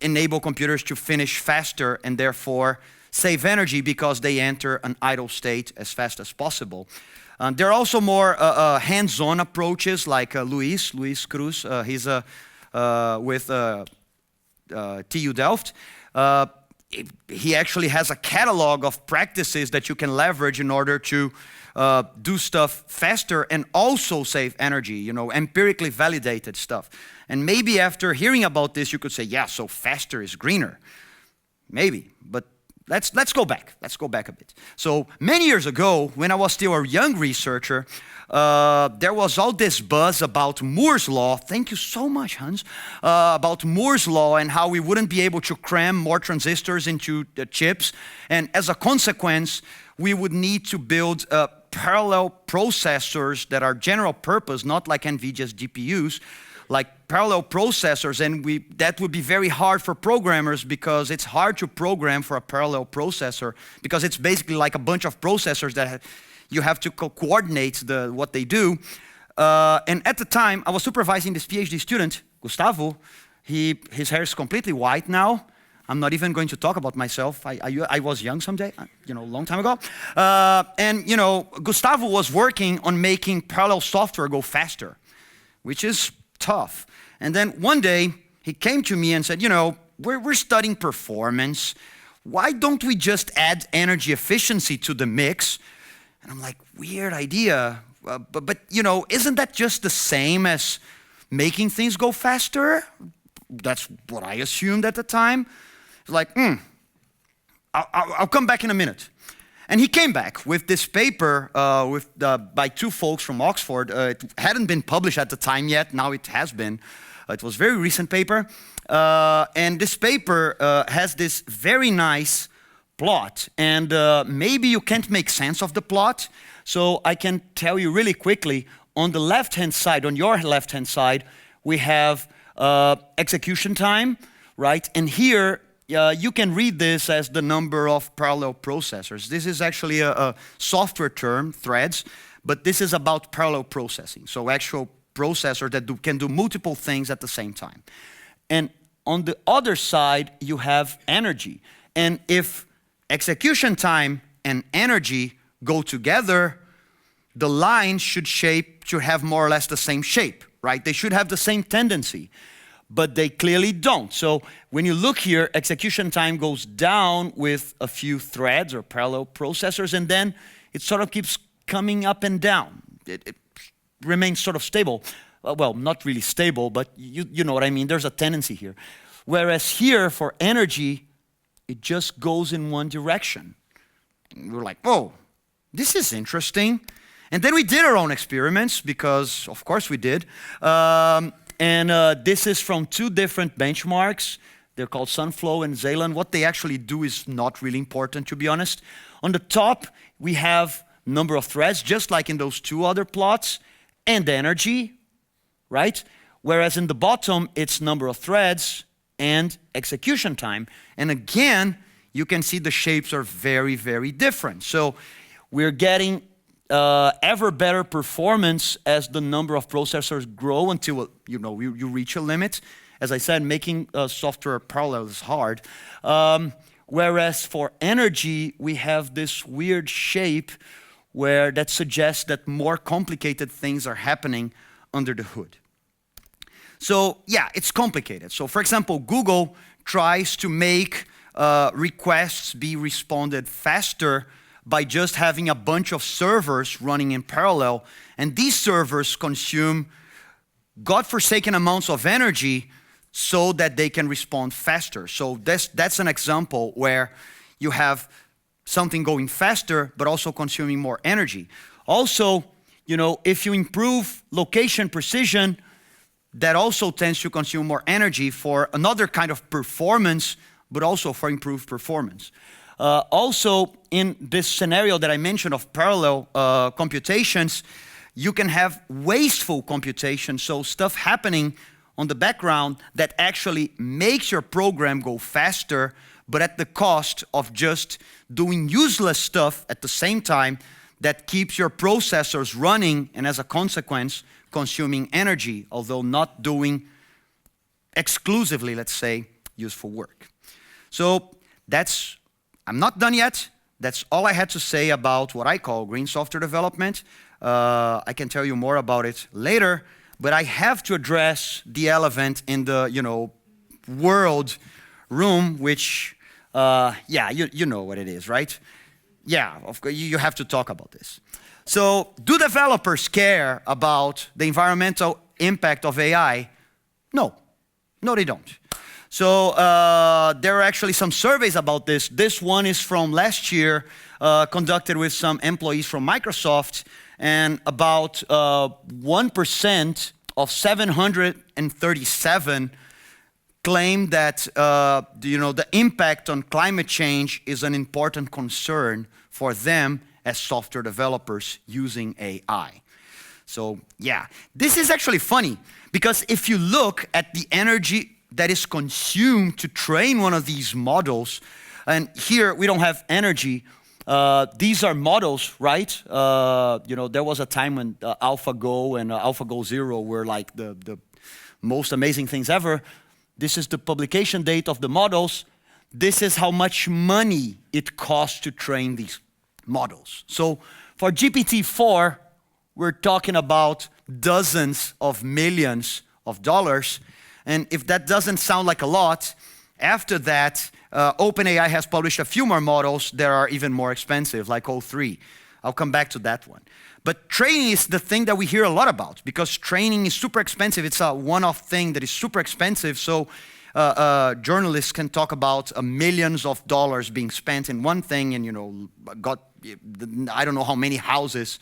enable computers to finish faster and therefore save energy because they enter an idle state as fast as possible. There are also more hands-on approaches, like Luis Cruz. He's with TU Delft. He actually has a catalog of practices that you can leverage in order to do stuff faster and also save energy, you know, empirically validated stuff. And maybe after hearing about this, you could say, yeah, so faster is greener. Maybe, but let's go back. Let's go back a bit. So many years ago, when I was still a young researcher, there was all this buzz about Moore's law. Thank you so much, Hans. About Moore's law and how we wouldn't be able to cram more transistors into the chips. And as a consequence, we would need to build parallel processors that are general purpose, not like NVIDIA's GPUs, like parallel processors, and that would be very hard for programmers, because it's hard to program for a parallel processor, because it's basically like a bunch of processors that you have to coordinate what they do. And at the time, I was supervising this PhD student, Gustavo. His hair is completely white now. I'm not even going to talk about myself. I was young someday, you know, a long time ago. And, you know, Gustavo was working on making parallel software go faster, which is tough. And then one day, he came to me and said, you know, we're studying performance. Why don't we just add energy efficiency to the mix? And I'm like, weird idea. But you know, isn't that just the same as making things go faster? That's what I assumed at the time. Like, I'll come back in a minute. And he came back with this paper by two folks from Oxford. It hadn't been published at the time yet. Now it has been. It was a very recent paper. And this paper has this very nice plot. And maybe you can't make sense of the plot. So I can tell you really quickly, on the left-hand side, on your left-hand side, we have execution time, right? And here, you can read this as the number of parallel processors. This is actually a software term, threads, but this is about parallel processing. So actual processor that can do multiple things at the same time. And on the other side, you have energy. And if execution time and energy go together, the lines should have more or less the same shape, right? They should have the same tendency. But they clearly don't. So when you look here, execution time goes down with a few threads or parallel processors, and then it sort of keeps coming up and down. It remains sort of stable. Well, not really stable, but you know what I mean. There's a tendency here. Whereas here, for energy, it just goes in one direction. And we're like, oh, this is interesting. And then we did our own experiments, because of course we did. And this is from two different benchmarks. They're called Sunflow and Zaylan. What they actually do is not really important, to be honest. On the top, we have number of threads, just like in those two other plots, and energy, right? Whereas in the bottom, it's number of threads and execution time. And again, you can see the shapes are very, very different. So we're getting ever better performance as the number of processors grow until you reach a limit. As I said, making software parallel is hard. Whereas for energy, we have this weird shape that suggests that more complicated things are happening under the hood. So yeah, it's complicated. So for example, Google tries to make requests be responded faster by just having a bunch of servers running in parallel, and these servers consume godforsaken amounts of energy so that they can respond faster. So that's an example where you have something going faster, but also consuming more energy. Also, if you improve location precision, that also tends to consume more energy for another kind of performance, but also for improved performance. Also, in this scenario that I mentioned of parallel computations, you can have wasteful computation, so stuff happening on the background that actually makes your program go faster, but at the cost of just doing useless stuff at the same time that keeps your processors running and as a consequence consuming energy, although not doing exclusively, let's say, useful work. So I'm not done yet. That's all I had to say about what I call green software development. I can tell you more about it later, but I have to address the elephant in the world room, which you know what it is, right? Yeah, of course, you have to talk about this. So, do developers care about the environmental impact of AI? No, they don't. So, there are actually some surveys about this. This one is from last year, conducted with some employees from Microsoft, and about 1% of 737 claim that the impact on climate change is an important concern for them as software developers using AI. So yeah, this is actually funny, because if you look at the energy that is consumed to train one of these models, and here we don't have energy, these are models, right? There was a time when AlphaGo and AlphaGo Zero were like the most amazing things ever. This is the publication date of the models. This is how much money it costs to train these models. So for GPT-4, we're talking about dozens of millions of dollars. And if that doesn't sound like a lot, after that, OpenAI has published a few more models that are even more expensive, like O3. I'll come back to that one. But training is the thing that we hear a lot about, because training is super expensive. It's a one-off thing that is super expensive. So journalists can talk about millions of dollars being spent in one thing, and I don't know how many houses,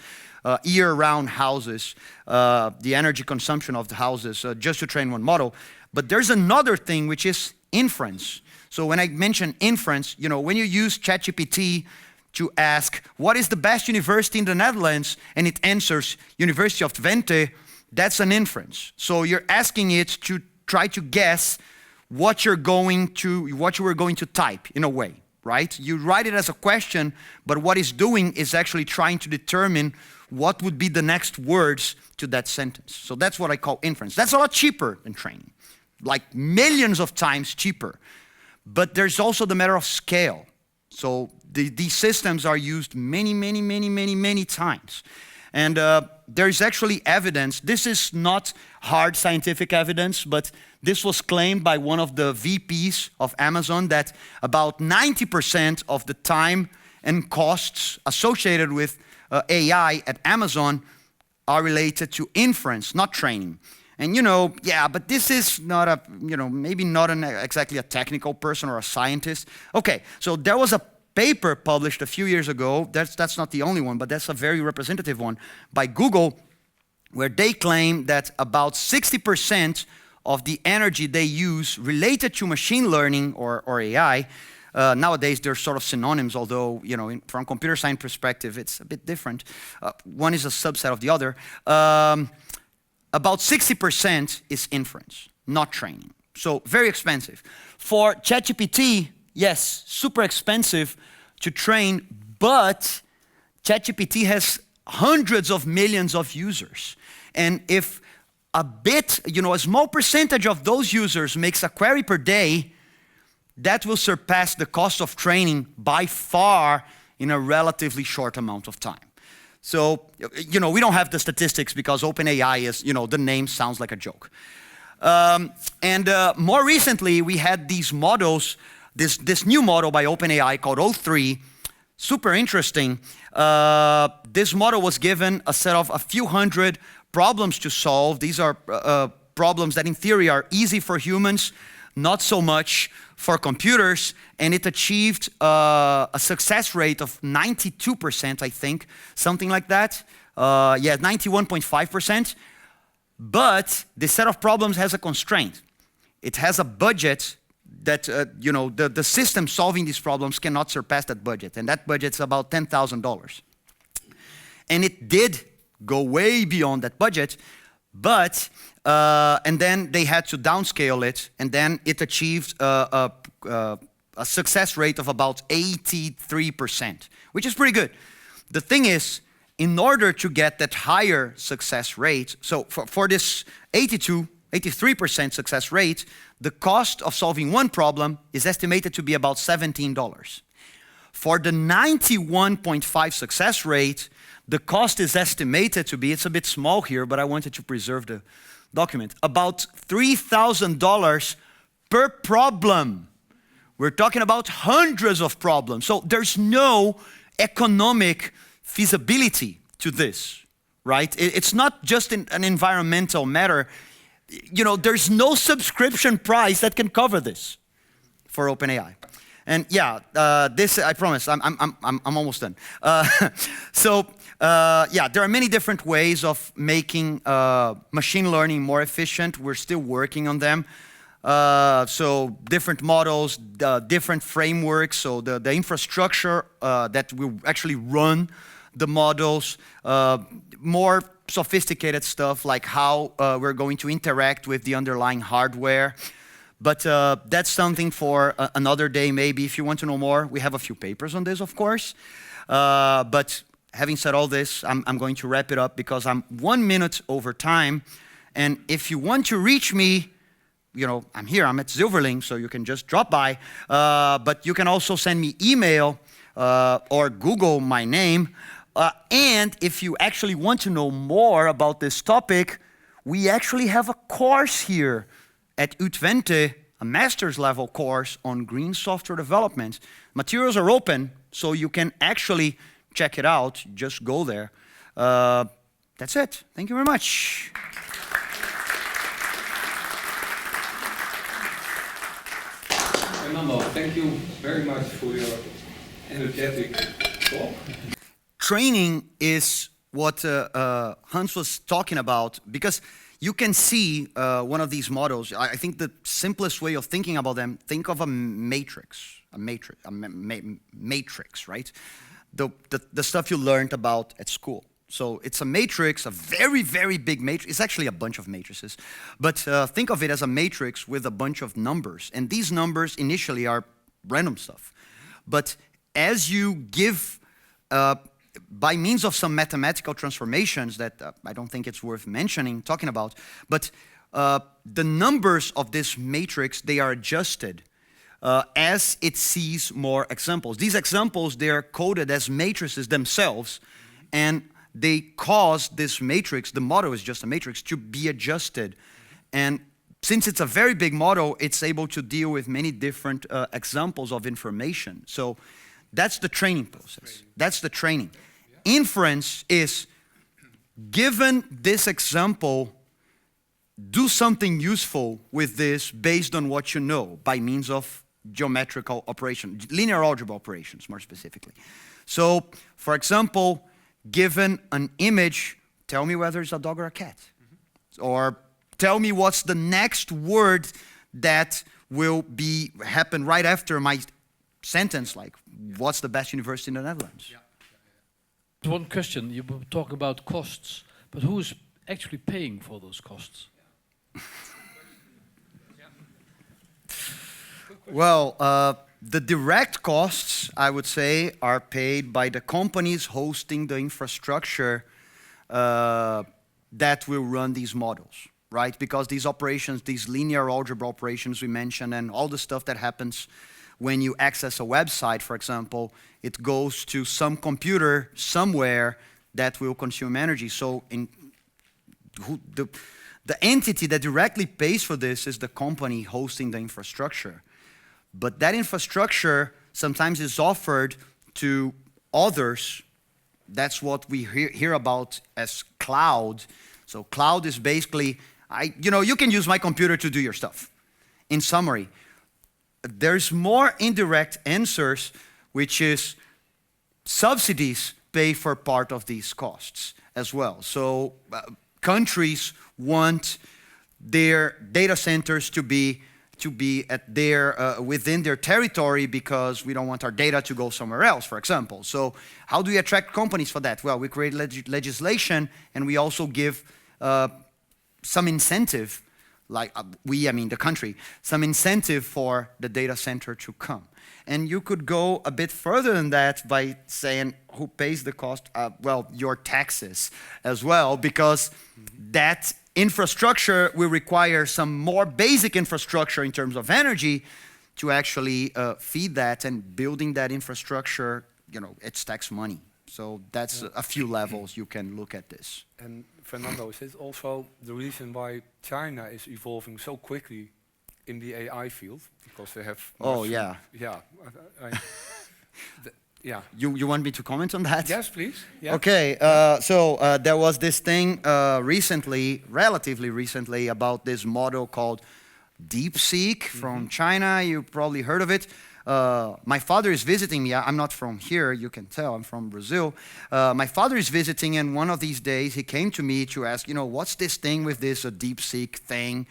year-round houses, the energy consumption of the houses just to train one model. But there's another thing, which is inference. So when I mention inference, when you use ChatGPT to ask, what is the best university in the Netherlands? And it answers, University of Twente, that's an inference. So you're asking it to try to guess what you were going to type, in a way, right? You write it as a question, but what it's doing is actually trying to determine what would be the next words to that sentence. So that's what I call inference. That's a lot cheaper than training, like millions of times cheaper. But there's also the matter of scale. So these systems are used many times. And there's actually evidence. This is not hard scientific evidence, but this was claimed by one of the VPs of Amazon that about 90% of the time and costs associated with AI at Amazon are related to inference, not training. And but this is not maybe not exactly a technical person or a scientist. Okay, so there was a paper published a few years ago, that's not the only one, but that's a very representative one, by Google, where they claim that about 60% of the energy they use related to machine learning or AI, nowadays they're sort of synonyms, although, from computer science perspective, it's a bit different. One is a subset of the other. About 60% is inference, not training. So very expensive. For ChatGPT, yes, super expensive to train, but ChatGPT has hundreds of millions of users. And if a small percentage of those users makes a query per day, that will surpass the cost of training by far in a relatively short amount of time. So, we don't have the statistics because OpenAI is, the name sounds like a joke. And more recently, we had these models that this new model by OpenAI called O3, super interesting. This model was given a set of a few hundred problems to solve. These are problems that in theory are easy for humans, not so much for computers, and it achieved a success rate of 92%, I think, something like that. 91.5%. But the set of problems has a constraint. It has a budget that, the system solving these problems cannot surpass that budget, and that budget's about $10,000. And it did go way beyond that budget, but, and then they had to downscale it, and then it achieved a success rate of about 83%, which is pretty good. The thing is, in order to get that higher success rate, so for this 83% success rate, the cost of solving one problem is estimated to be about $17. For the 91.5 success rate, the cost is estimated to be, it's a bit small here, but I wanted to preserve the document, about $3,000 per problem. We're talking about hundreds of problems. So there's no economic feasibility to this, right? It's not just an environmental matter. There's no subscription price that can cover this for OpenAI. And yeah, this, I promise, I'm almost done. Yeah, there are many different ways of making machine learning more efficient. We're still working on them. So different models, different frameworks, so the infrastructure that will actually run the models, more sophisticated stuff like how we're going to interact with the underlying hardware. But that's something for another day maybe. If you want to know more, we have a few papers on this, of course. But having said all this, I'm going to wrap it up because I'm 1 minute over time. And if you want to reach me, I'm here, I'm at Zilverling, so you can just drop by. But you can also send me email or Google my name. And if you actually want to know more about this topic, we actually have a course here at Utvente, a master's level course on green software development. Materials are open, so you can actually check it out. Just go there. That's it. Thank you very much. Fernando, thank you very much for your energetic talk. Training is what Hans was talking about, because you can see one of these models. I think the simplest way of thinking about them, think of a matrix, matrix, right? The stuff you learned about at school. So it's a matrix, a very, very big matrix. It's actually a bunch of matrices. But think of it as a matrix with a bunch of numbers. And these numbers initially are random stuff. But as you give, by means of some mathematical transformations that I don't think it's worth talking about, but the numbers of this matrix, they are adjusted as it sees more examples. These examples, they are coded as matrices themselves, and they cause this matrix, the model is just a matrix, to be adjusted. And since it's a very big model, it's able to deal with many different examples of information. So that's the training process. That's the training. Inference is, given this example, do something useful with this based on what you know by means of geometrical operations, linear algebra operations more specifically. So, for example, given an image, tell me whether it's a dog or a cat. Or tell me what's the next word that will happen right after my sentence, like what's the best university in the Netherlands? Yeah. One question, you talk about costs, but who is actually paying for those costs? Well, the direct costs, I would say, are paid by the companies hosting the infrastructure that will run these models, right? Because these operations, these linear algebra operations we mentioned, and all the stuff that happens when you access a website, for example, it goes to some computer somewhere that will consume energy. So the entity that directly pays for this is the company hosting the infrastructure. But that infrastructure sometimes is offered to others. That's what we hear about as cloud. So cloud is basically, you can use my computer to do your stuff. In summary, there's more indirect answers, which is subsidies pay for part of these costs as well. So countries want their data centers to be at within their territory because we don't want our data to go somewhere else, for example. So how do we attract companies for that? Well, we create legislation, and we also give some incentive, the country, some incentive for the data center to come. And you could go a bit further than that by saying who pays the cost? Well, your taxes as well, because that infrastructure will require some more basic infrastructure in terms of energy to actually feed that, and building that infrastructure, it's tax money. So that's a few levels you can look at this. And Fernando, is this also the reason why China is evolving so quickly in the AI field? Because they have... Oh, yeah. Yeah. Yeah. You want me to comment on that? Yes, please. Yeah. Okay, so there was this thing relatively recently, about this model called DeepSeek from China. You probably heard of it. My father is visiting me. I'm not from here, you can tell, I'm from Brazil. My father is visiting, and one of these days he came to me to ask, what's this thing with this DeepSeek thing?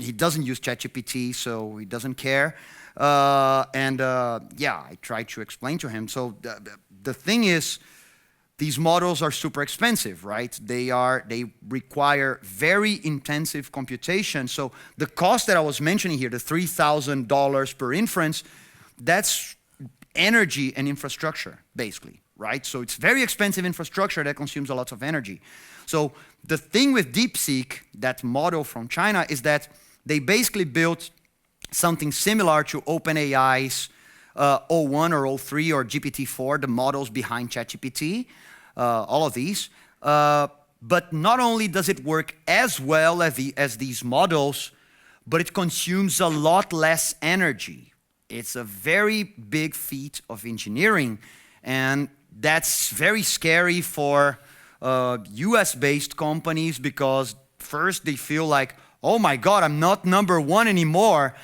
He doesn't use ChatGPT, so he doesn't care. I tried to explain to him. So the thing is, these models are super expensive, right? They require very intensive computation. So the cost that I was mentioning here, the $3,000 per inference, that's energy and infrastructure, basically, right? So it's very expensive infrastructure that consumes a lot of energy. So the thing with DeepSeek, that model from China, is that they basically built something similar to OpenAI's O1 or O3 or GPT-4, the models behind ChatGPT, all of these. But not only does it work as well as these models, but it consumes a lot less energy. It's a very big feat of engineering, and that's very scary for US-based companies, because first they feel like, oh my God, I'm not number one anymore.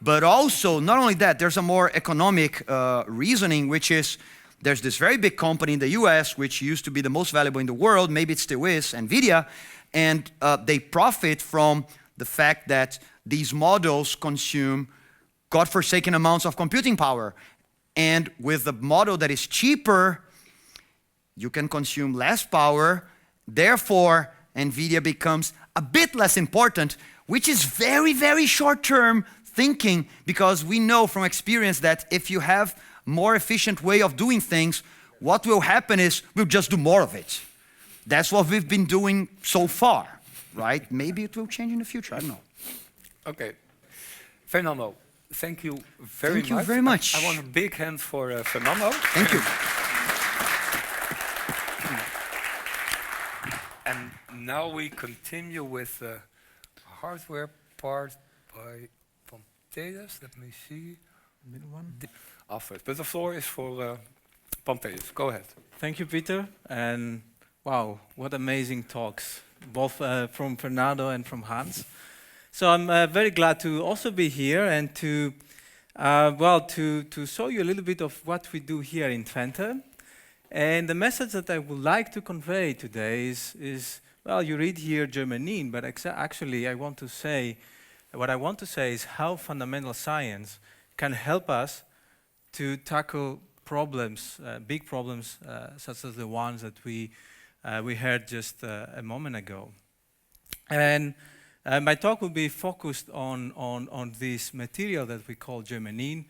But also, not only that, there's a more economic reasoning, which is there's this very big company in the US, which used to be the most valuable in the world, maybe it still is, NVIDIA, and they profit from the fact that these models consume godforsaken amounts of computing power. And with a model that is cheaper, you can consume less power, therefore NVIDIA becomes a bit less important, which is very, very short-term thinking, because we know from experience that if you have more efficient way of doing things, what will happen is we'll just do more of it. That's what we've been doing so far, right? Maybe it will change in the future, I don't know. Okay. Fernando, thank you very much. Thank you very much. I want a big hand for Fernando. Thank you. And now we continue with the hardware part by Pantelis. Let me see. Middle one. Afterwards. But the floor is for Pantelis. Go ahead. Thank you, Peter. And wow, what amazing talks, both from Fernando and from Hans. So I'm very glad to also be here and to show you a little bit of what we do here in Twente. And the message that I would like to convey today is well, you read here Germanene, but actually what I want to say is how fundamental science can help us to tackle problems, big problems, such as the ones that we heard just a moment ago. And my talk will be focused on this material that we call Germanene,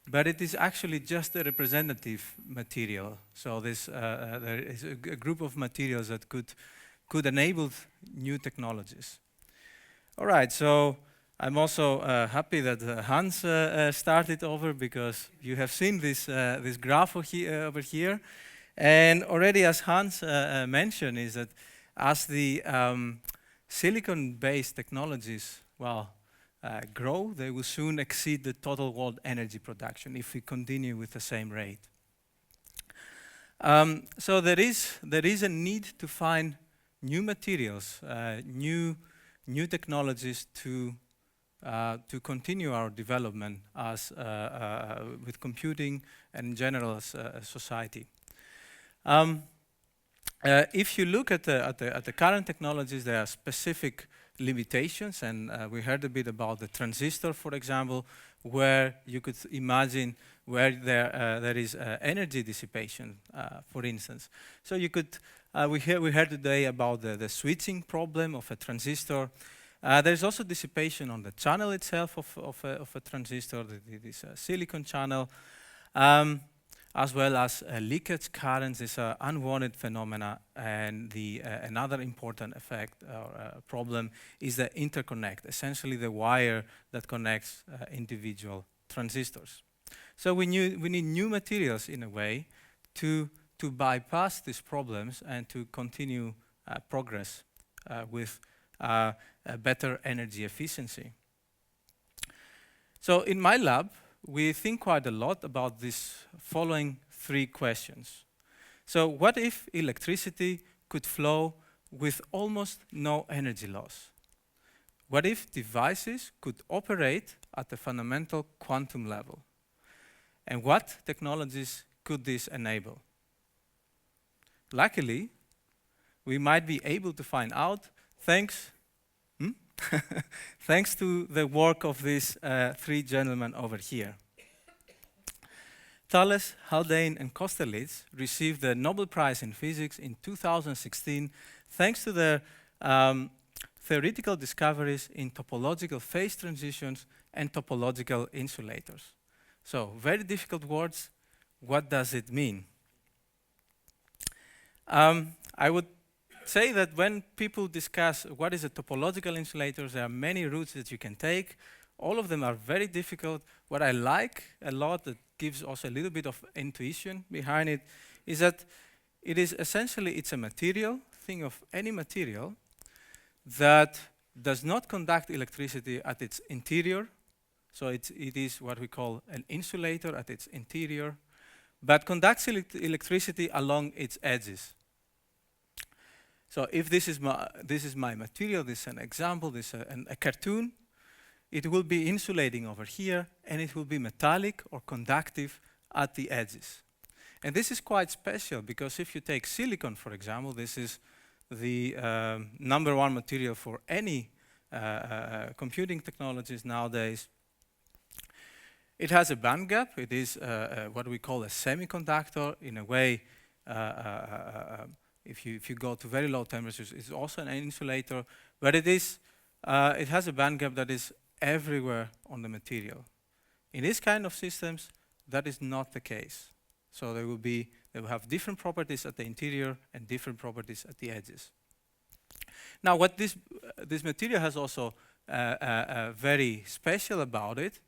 but it is actually just a representative material. So there is a group of materials that could enable new technologies. All right, so I'm also happy that Hans started over, because you have seen this graph over here. And already, as Hans mentioned, is that as the silicon-based technologies, grow, they will soon exceed the total world energy production if we continue with the same rate. So there is a need to find new materials, new technologies to continue our development as with computing and in general as a society. If you look at the current technologies, there are specific limitations, and we heard a bit about the transistor, for example, where you could imagine where there is energy dissipation, for instance. So you could, we heard today about the switching problem of a transistor. There's also dissipation on the channel itself of a transistor, this silicon channel, as well as leakage currents is an unwanted phenomena, and another important effect or problem is the interconnect, essentially the wire that connects individual transistors. So we need new materials in a way to bypass these problems and to continue progress with better energy efficiency. So in my lab, we think quite a lot about these following 3 questions. So what if electricity could flow with almost no energy loss? What if devices could operate at the fundamental quantum level? And what technologies could this enable? Luckily, we might be able to find out thanks thanks to the work of these 3 gentlemen over here. Thales, Haldane, and Kosterlitz received the Nobel Prize in Physics in 2016 thanks to their theoretical discoveries in topological phase transitions and topological insulators. So, very difficult words. What does it mean? I would say that when people discuss what is a topological insulator, there are many routes that you can take. All of them are very difficult. What I like a lot, that gives also a little bit of intuition behind it, is that it is essentially, it's a material, think of any material, that does not conduct electricity at its interior. So it is what we call an insulator at its interior, but conducts electricity along its edges. So if this is my material, this is an example, this is a cartoon, it will be insulating over here, and it will be metallic or conductive at the edges. And this is quite special, because if you take silicon, for example, this is the #1 material for any computing technologies nowadays. It has a band gap. It is what we call a semiconductor. In a way, if you go to very low temperatures, it's also an insulator. But it has a band gap that is everywhere on the material. In this kind of systems, that is not the case. So they will have different properties at the interior and different properties at the edges. Now, what this material has also very special about it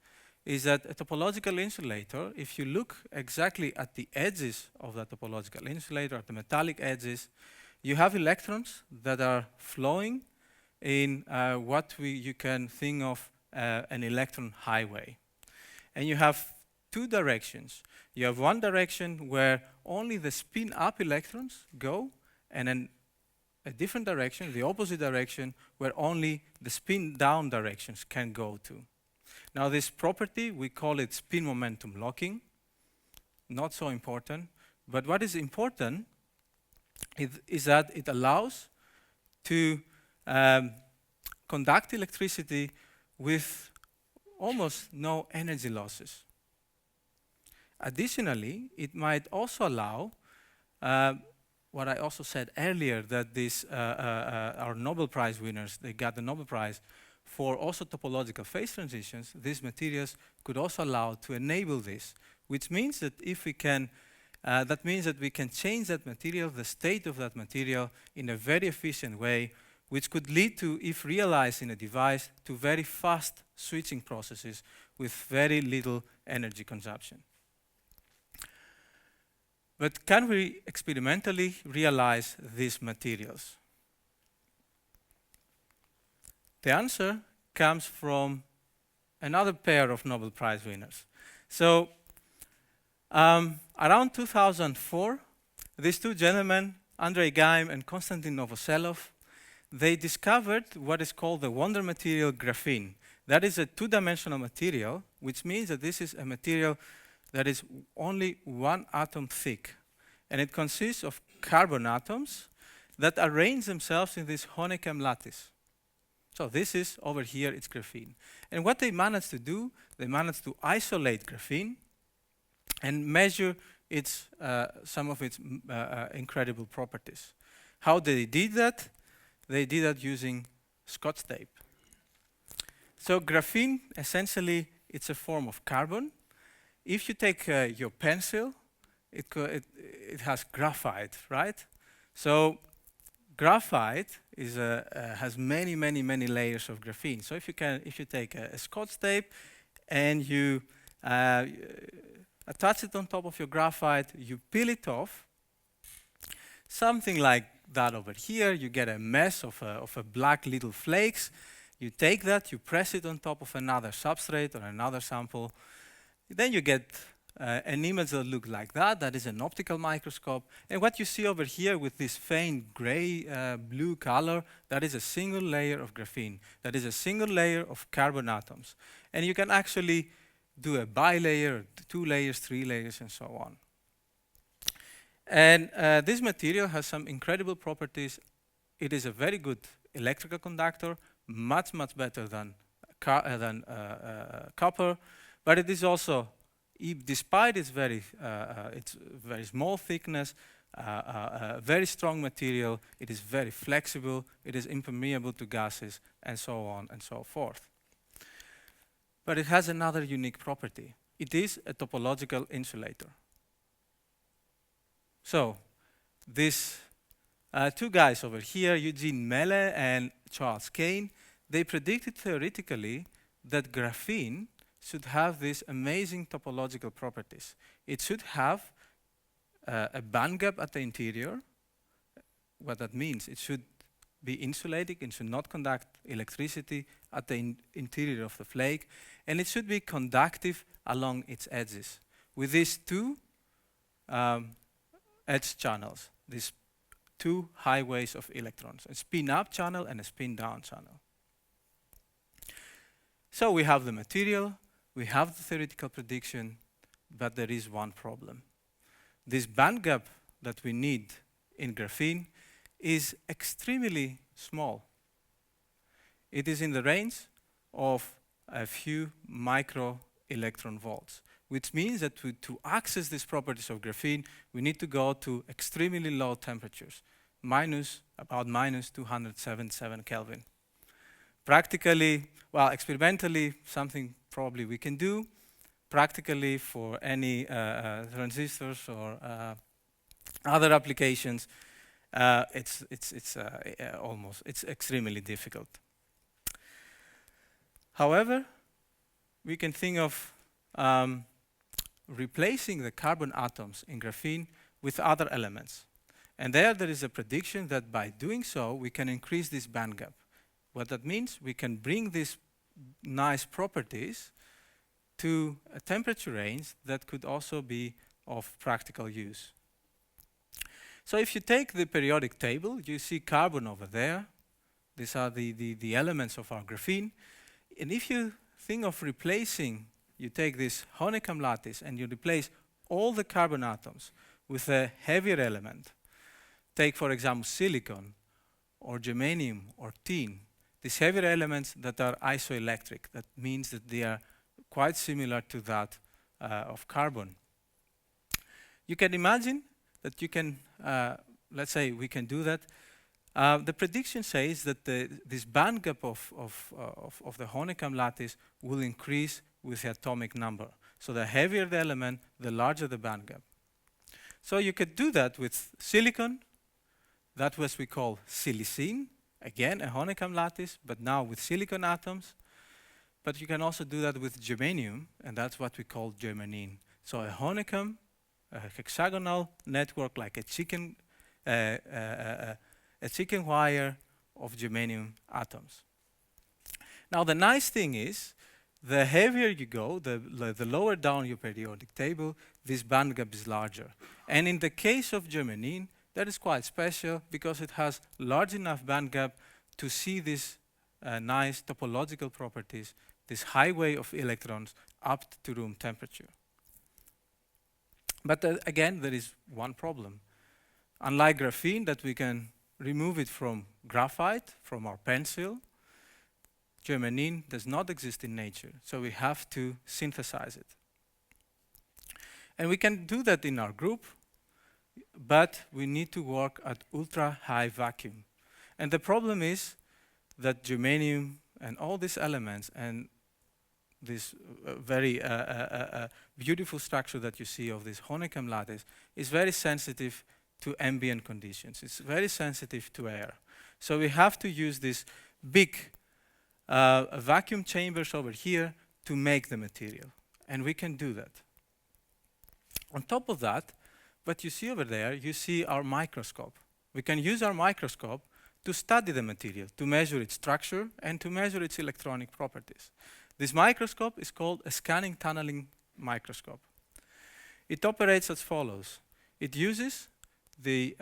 is that a topological insulator, if you look exactly at the edges of that topological insulator, at the metallic edges, you have electrons that are flowing in what you can think of an electron highway. And you have 2 directions. You have one direction where only the spin-up electrons go, and then a different direction, the opposite direction, where only the spin-down directions can go to. Now this property, we call it spin momentum locking. Not so important, but what is important is that it allows to conduct electricity with almost no energy losses. Additionally, it might also allow what I also said earlier, that our Nobel Prize winners, they got the Nobel Prize for also topological phase transitions. These materials could also allow to enable this, which means that if we can, that means that we can change that material, the state of that material, in a very efficient way, which could lead to, if realized in a device, to very fast switching processes with very little energy consumption. But can we experimentally realize these materials? The answer comes from another pair of Nobel Prize winners. So around 2004, these two gentlemen, Andrei Geim and Konstantin Novoselov, they discovered what is called the wonder material graphene. That is a two-dimensional material, which means that this is a material that is only one atom thick. And it consists of carbon atoms that arrange themselves in this honeycomb lattice. So this is, over here, it's graphene. And what they managed to do, they managed to isolate graphene and measure its, some of its incredible properties. How they did that? They did that using Scotch tape. So graphene, essentially, it's a form of carbon. If you take your pencil, it has graphite, right? So graphite is has many layers of graphene. So if you take a Scotch tape and you attach it on top of your graphite, you peel it off, something like that over here, you get a mess of a black little flakes. You take that, you press it on top of another substrate or another sample, then you get an image that looks like that. That is an optical microscope. And what you see over here with this faint gray blue color, that is a single layer of graphene. That is a single layer of carbon atoms. And you can actually do a bilayer, 2 layers, 3 layers, and so on. And this material has some incredible properties. It is a very good electrical conductor, much better than copper, but it is also, despite its very small thickness, very strong material, it is very flexible, it is impermeable to gases, and so on and so forth. But it has another unique property. It is a topological insulator. So these two guys over here, Eugene Melle and Charles Kane, they predicted theoretically that graphene should have these amazing topological properties. It should have a band gap at the interior. What that means, it should be insulating, it should not conduct electricity at the interior of the flake, and it should be conductive along its edges. With these two edge channels, these two highways of electrons, a spin-up channel and a spin-down channel. So we have the material, we have the theoretical prediction, but there is one problem. This band gap that we need in graphene is extremely small. It is in the range of a few micro electron volts, which means that to access these properties of graphene, we need to go to extremely low temperatures, about minus 277 Kelvin. Practically, well, experimentally, something probably we can do. Practically, for any transistors or other applications, it's extremely difficult. However, we can think of replacing the carbon atoms in graphene with other elements. And there is a prediction that by doing so, we can increase this band gap. What that means, we can bring these nice properties to a temperature range that could also be of practical use. So if you take the periodic table, you see carbon over there. These are the elements of our graphene. And if you think of replacing, you take this honeycomb lattice and you replace all the carbon atoms with a heavier element. Take, for example, silicon or germanium or tin. These heavier elements that are isoelectric. That means that they are quite similar to that of carbon. You can imagine that you can, let's say we can do that. The prediction says that this band gap of the honeycomb lattice will increase with the atomic number. So the heavier the element, the larger the band gap. So you could do that with silicon. That was we call silicene. Again, a honeycomb lattice, but now with silicon atoms. But you can also do that with germanium, and that's what we call germanene. So a honeycomb, a hexagonal network like a chicken wire of germanium atoms. Now the nice thing is the heavier you go, the lower down your periodic table, this band gap is larger. And in the case of germanene, that is quite special because it has large enough band gap to see these nice topological properties, this highway of electrons up to room temperature. But again, there is one problem. Unlike graphene, that we can remove it from graphite, from our pencil, germanene does not exist in nature, so we have to synthesize it. And we can do that in our group, but we need to work at ultra high vacuum. And the problem is that germanium and all these elements and this very beautiful structure that you see of this honeycomb lattice is very sensitive to ambient conditions. It's very sensitive to air. So we have to use these big vacuum chambers over here to make the material. And we can do that. On top of that, what you see over there, you see our microscope. We can use our microscope to study the material, to measure its structure and to measure its electronic properties. This microscope is called a scanning tunneling microscope. It operates as follows. It uses the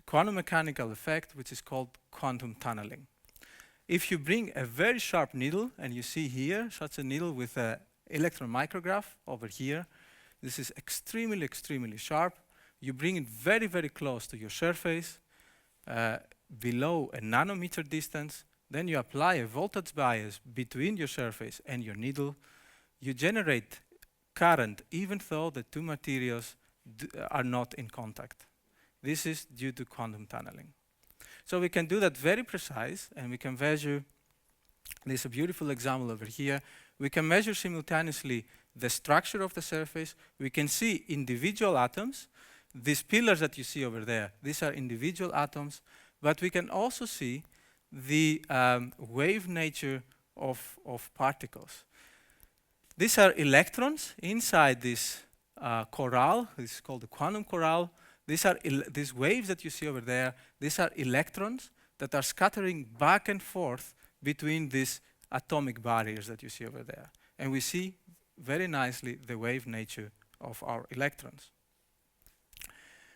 quantum mechanical effect, which is called quantum tunneling. If you bring a very sharp needle, and you see here such a needle with an electron micrograph over here, this is extremely, extremely sharp. You bring it very, very close to your surface, below a nanometer distance. Then you apply a voltage bias between your surface and your needle. You generate current even though the two materials are not in contact. This is due to quantum tunneling. So we can do that very precise, and we can measure, there's a beautiful example over here. We can measure simultaneously the structure of the surface. We can see individual atoms. These pillars that you see over there, these are individual atoms, but we can also see the wave nature of particles. These are electrons inside this coral. This is called the quantum coral. These waves that you see over there, these are electrons that are scattering back and forth between these atomic barriers that you see over there. And we see very nicely the wave nature of our electrons.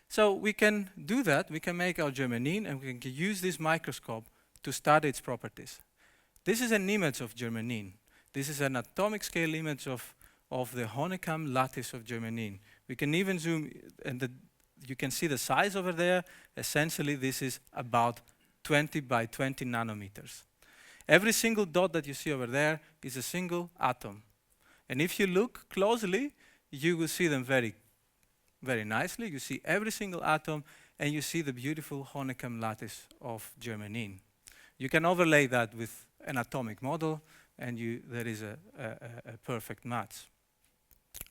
So we can do that. We can make our germanene, and we can use this microscope to study its properties. This is an image of germanene. This is an atomic scale image of the honeycomb lattice of germanene. We can even zoom, and you can see the size over there. Essentially, this is about 20 by 20 nanometers. Every single dot that you see over there is a single atom. And if you look closely, you will see them very, very nicely. You see every single atom, and you see the beautiful honeycomb lattice of germanene. You can overlay that with an atomic model, and there is a perfect match.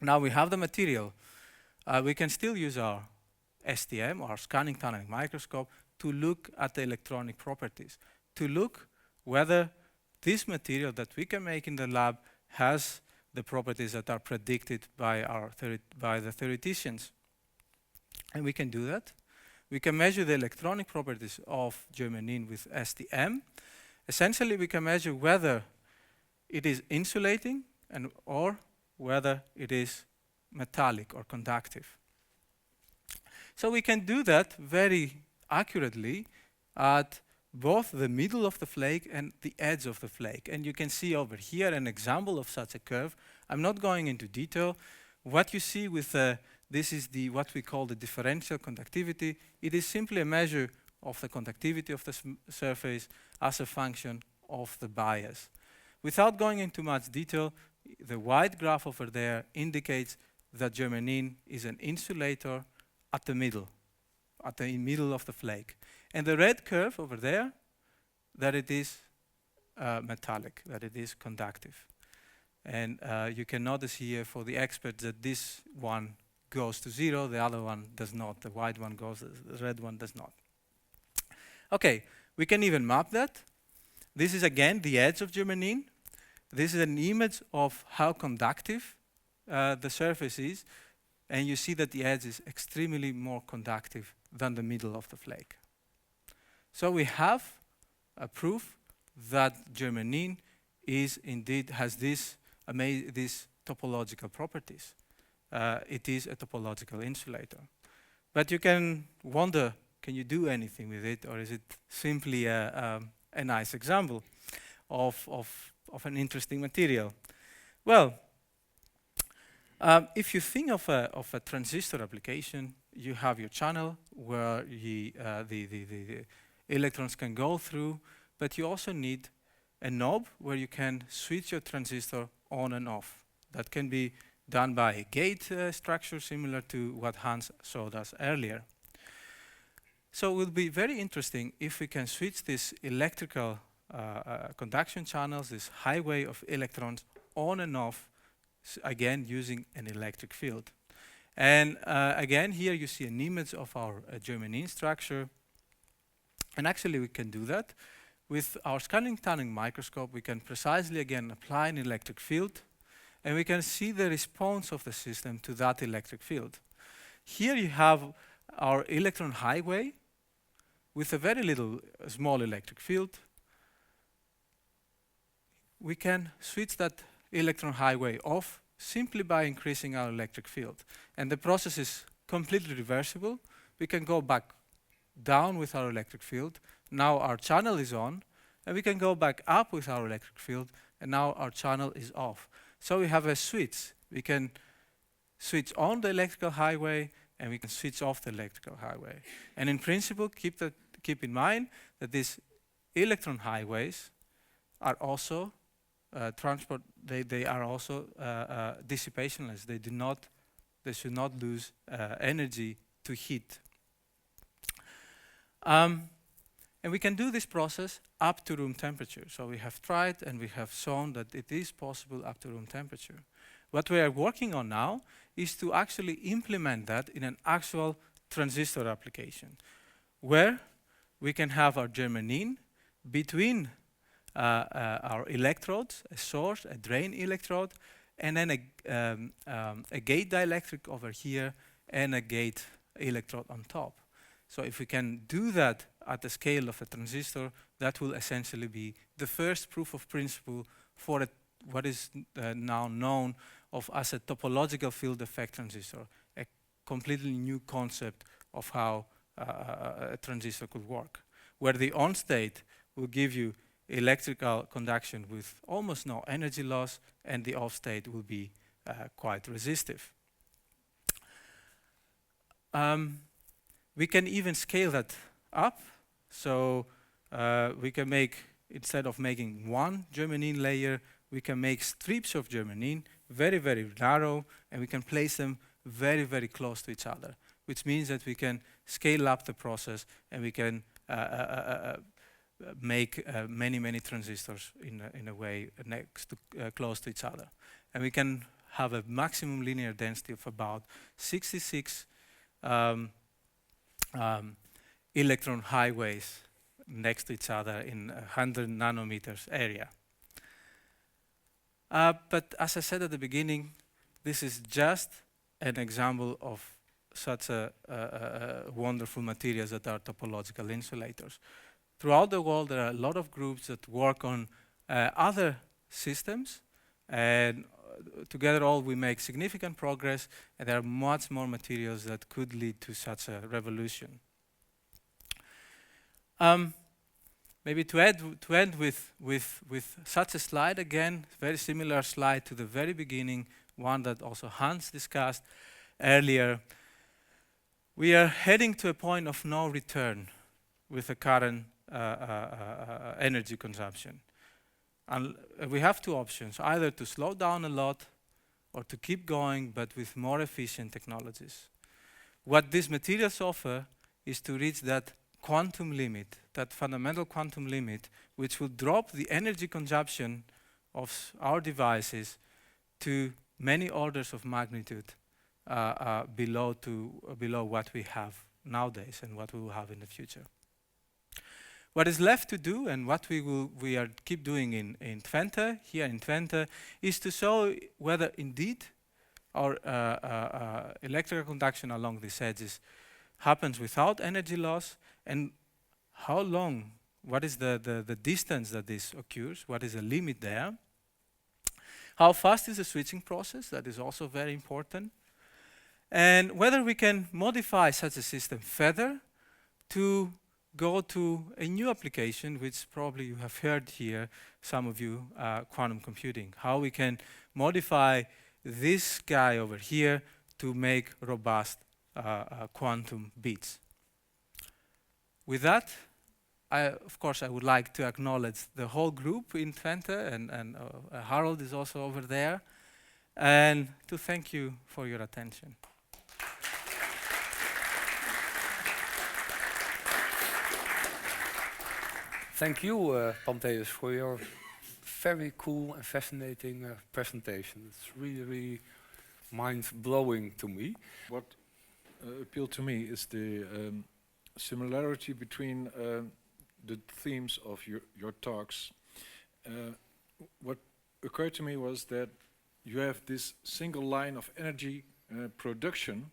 Now we have the material. We can still use our STM, our scanning tunneling microscope, to look at the electronic properties, to look whether this material that we can make in the lab has the properties that are predicted by the theoreticians. And we can do that. We can measure the electronic properties of germanene with STM. Essentially, we can measure whether it is insulating or whether it is metallic or conductive. So we can do that very accurately at both the middle of the flake and the edge of the flake. And you can see over here an example of such a curve. I'm not going into detail. What you see with this is what we call the differential conductivity. It is simply a measure of the conductivity of the surface as a function of the bias. Without going into much detail, the white graph over there indicates that germanene is an insulator at the middle of the flake. And the red curve over there, that it is metallic, that it is conductive. And you can notice here for the experts that this one goes to 0, the other one does not. The white one goes, the red one does not. Okay, we can even map that. This is again the edge of germanene. This is an image of how conductive the surface is, and you see that the edge is extremely more conductive than the middle of the flake. So we have a proof that germanene has this topological properties. It is a topological insulator. But you can wonder, can you do anything with it, or is it simply a nice example of an interesting material? Well, if you think of a transistor application, you have your channel where the electrons can go through, but you also need a knob where you can switch your transistor on and off. That can be done by a gate structure similar to what Hans showed us earlier. So it will be very interesting if we can switch this electrical conduction channels, this highway of electrons, on and off, again using an electric field. And again, here you see an image of our Germanene structure. And actually we can do that. With our scanning tunneling microscope, we can precisely again apply an electric field, and we can see the response of the system to that electric field. Here you have our electron highway with a very little small electric field. We can switch that electron highway off simply by increasing our electric field. And the process is completely reversible. We can go back down with our electric field. Now our channel is on, and we can go back up with our electric field, and now our channel is off. So we have a switch. We can switch on the electrical highway, and we can switch off the electrical highway. And in principle, keep in mind that these electron highways are also they are also dissipationless. They should not lose energy to heat. And we can do this process up to room temperature. So we have tried and we have shown that it is possible up to room temperature. What we are working on now is to actually implement that in an actual transistor application, where we can have our Germanene between our electrodes, a source, a drain electrode, and then a gate dielectric over here and a gate electrode on top. So if we can do that at the scale of a transistor, that will essentially be the first proof of principle for what is now known of as a topological field effect transistor, a completely new concept of how a transistor could work, where the on state will give you electrical conduction with almost no energy loss, and the off state will be quite resistive. We can even scale that up. So we can make, instead of making one Germanene layer, we can make strips of Germanene, very, very narrow, and we can place them very, very close to each other, which means that we can scale up the process and we can make many, many transistors in a way next to close to each other. And we can have a maximum linear density of about 66 electron highways next to each other in 100 nanometers area. But as I said at the beginning, this is just an example of such wonderful materials that are topological insulators. Throughout the world, there are a lot of groups that work on other systems, and together all we make significant progress, and there are much more materials that could lead to such a revolution. Maybe to end with such a slide again, very similar slide to the very beginning, one that also Hans discussed earlier. We are heading to a point of no return with the current energy consumption. And we have two options, either to slow down a lot or to keep going, but with more efficient technologies. What these materials offer is to reach that quantum limit, that fundamental quantum limit, which will drop the energy consumption of our devices to many orders of magnitude below what we have nowadays and what we will have in the future. What is left to do, and what we are keep doing in Twente, here in Twente, is to show whether indeed our electrical conduction along these edges happens without energy loss, and how long what is the distance that this occurs, what is the limit there. How fast is the switching process, that is also very important. And whether we can modify such a system further to go to a new application, which probably you have heard here, some of you, quantum computing. How we can modify this guy over here to make robust quantum bits. With that, of course, I would like to acknowledge the whole group in Twente, and Harold is also over there, and to thank you for your attention. Thank you, Pantelis, for your very cool and fascinating presentation. It's really, really mind-blowing to me. What appealed to me is the similarity between the themes of your talks. What occurred to me was that you have this single line of energy production,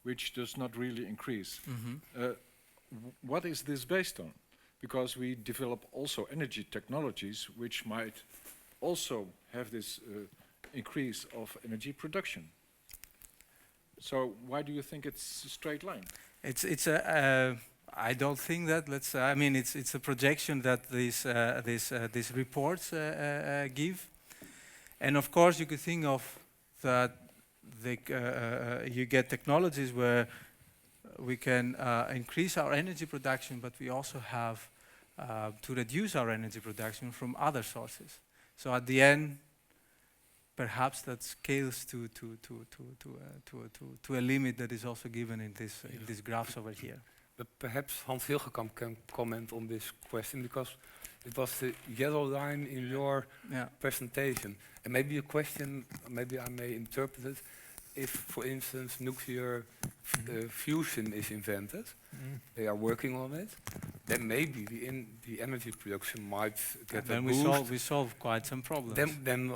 which does not really increase. What is this based on? Because we develop also energy technologies which might also have this increase of energy production. So why do you think it's a straight line? I don't think that. I mean, it's a projection that these reports give, and of course you could think of that. You get technologies where we can increase our energy production, but we also have to reduce our energy production from other sources. So at the end, perhaps that scales to a limit that is also given in these graphs over here. But perhaps Hans Hilgenkamp can comment on this question, because it was the yellow line in your presentation. And maybe a question, maybe I may interpret it, if, for instance, nuclear fusion is invented, they are working on it, then maybe the energy production might get a boost. Then we solve quite some problems. Then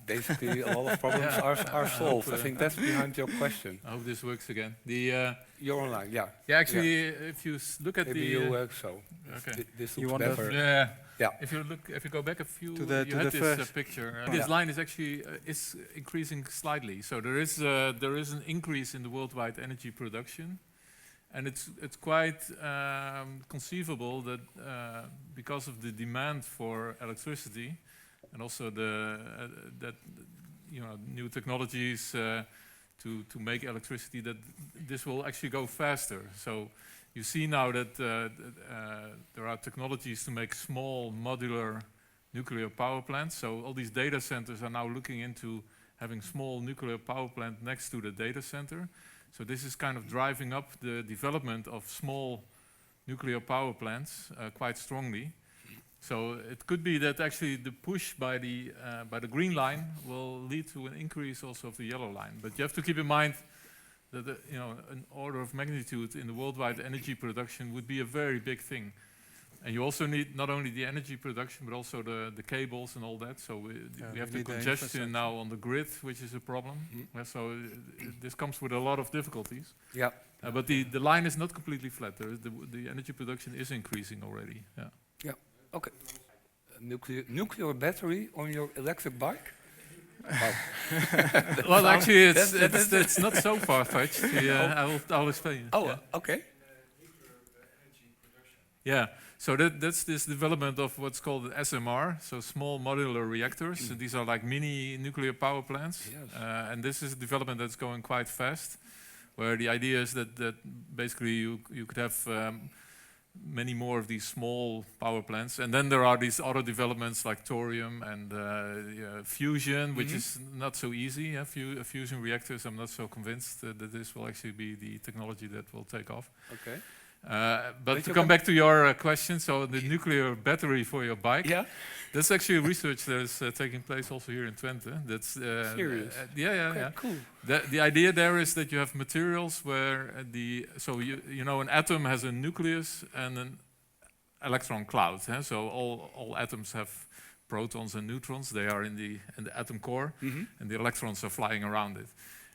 basically a lot of problems are solved. I think that's behind your question. I hope this works again. You're online, yeah. Yeah, actually, if you look at maybe the... you work so. Okay. This You looks want better. Yeah. If you go back a few, to the this first picture. This line is actually is increasing slightly. So there is an increase in the worldwide energy production, and it's quite conceivable that because of the demand for electricity, and also that new technologies to make electricity, that this will actually go faster. So you see now that there are technologies to make small modular nuclear power plants. So all these data centers are now looking into having small nuclear power plant next to the data center. So this is kind of driving up the development of small nuclear power plants quite strongly. So it could be that actually the push by the green line will lead to an increase also of the yellow line. But you have to keep in mind that an order of magnitude in the worldwide energy production would be a very big thing. And you also need not only the energy production, but also the cables and all that. So we have the congestion now on the grid, which is a problem. So this comes with a lot of difficulties. Yeah. But the line is not completely flat. The energy production is increasing already. Yeah. Yeah. Okay. Nuclear battery on your electric bike? Well, actually, it's not so far-fetched. I'll explain you. Oh, okay. Yeah. So that's this development of what's called SMR, so small modular reactors. So these are like mini nuclear power plants. Yes. And this is a development that's going quite fast, where the idea is that basically you could have many more of these small power plants. And then there are these other developments like thorium and fusion, which is not so easy. Fusion reactors, I'm not so convinced that this will actually be the technology that will take off. Okay. But to come back to your question, so the nuclear battery for your bike, that's actually research that is taking place also here in Twente. That's serious. Yeah. Cool. The idea there is that you have materials where an atom has a nucleus and an electron cloud. So all atoms have protons and neutrons. They are in the atom core, and the electrons are flying around it.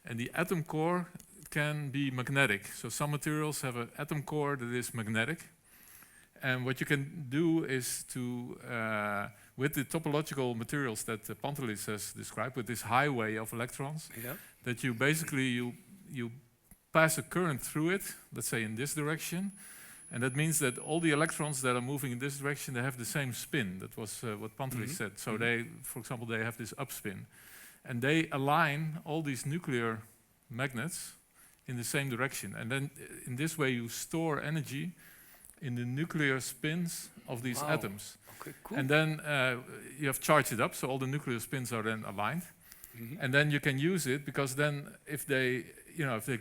And the atom core can be magnetic. So some materials have an atom core that is magnetic, And what you can do is to, with the topological materials that Pantelis has described, with this highway of electrons, Yeah. that you basically you pass a current through it, let's say in this direction, and that means that all the electrons that are moving in this direction, they have the same spin. That was what Pantelis said. So they, for example, they have this upspin, and they align all these nuclear magnets in the same direction. And then in this way, you store energy in the nuclear spins of these atoms. Okay, cool. And then you have charged it up, so all the nuclear spins are then aligned. And then you can use it, because then if they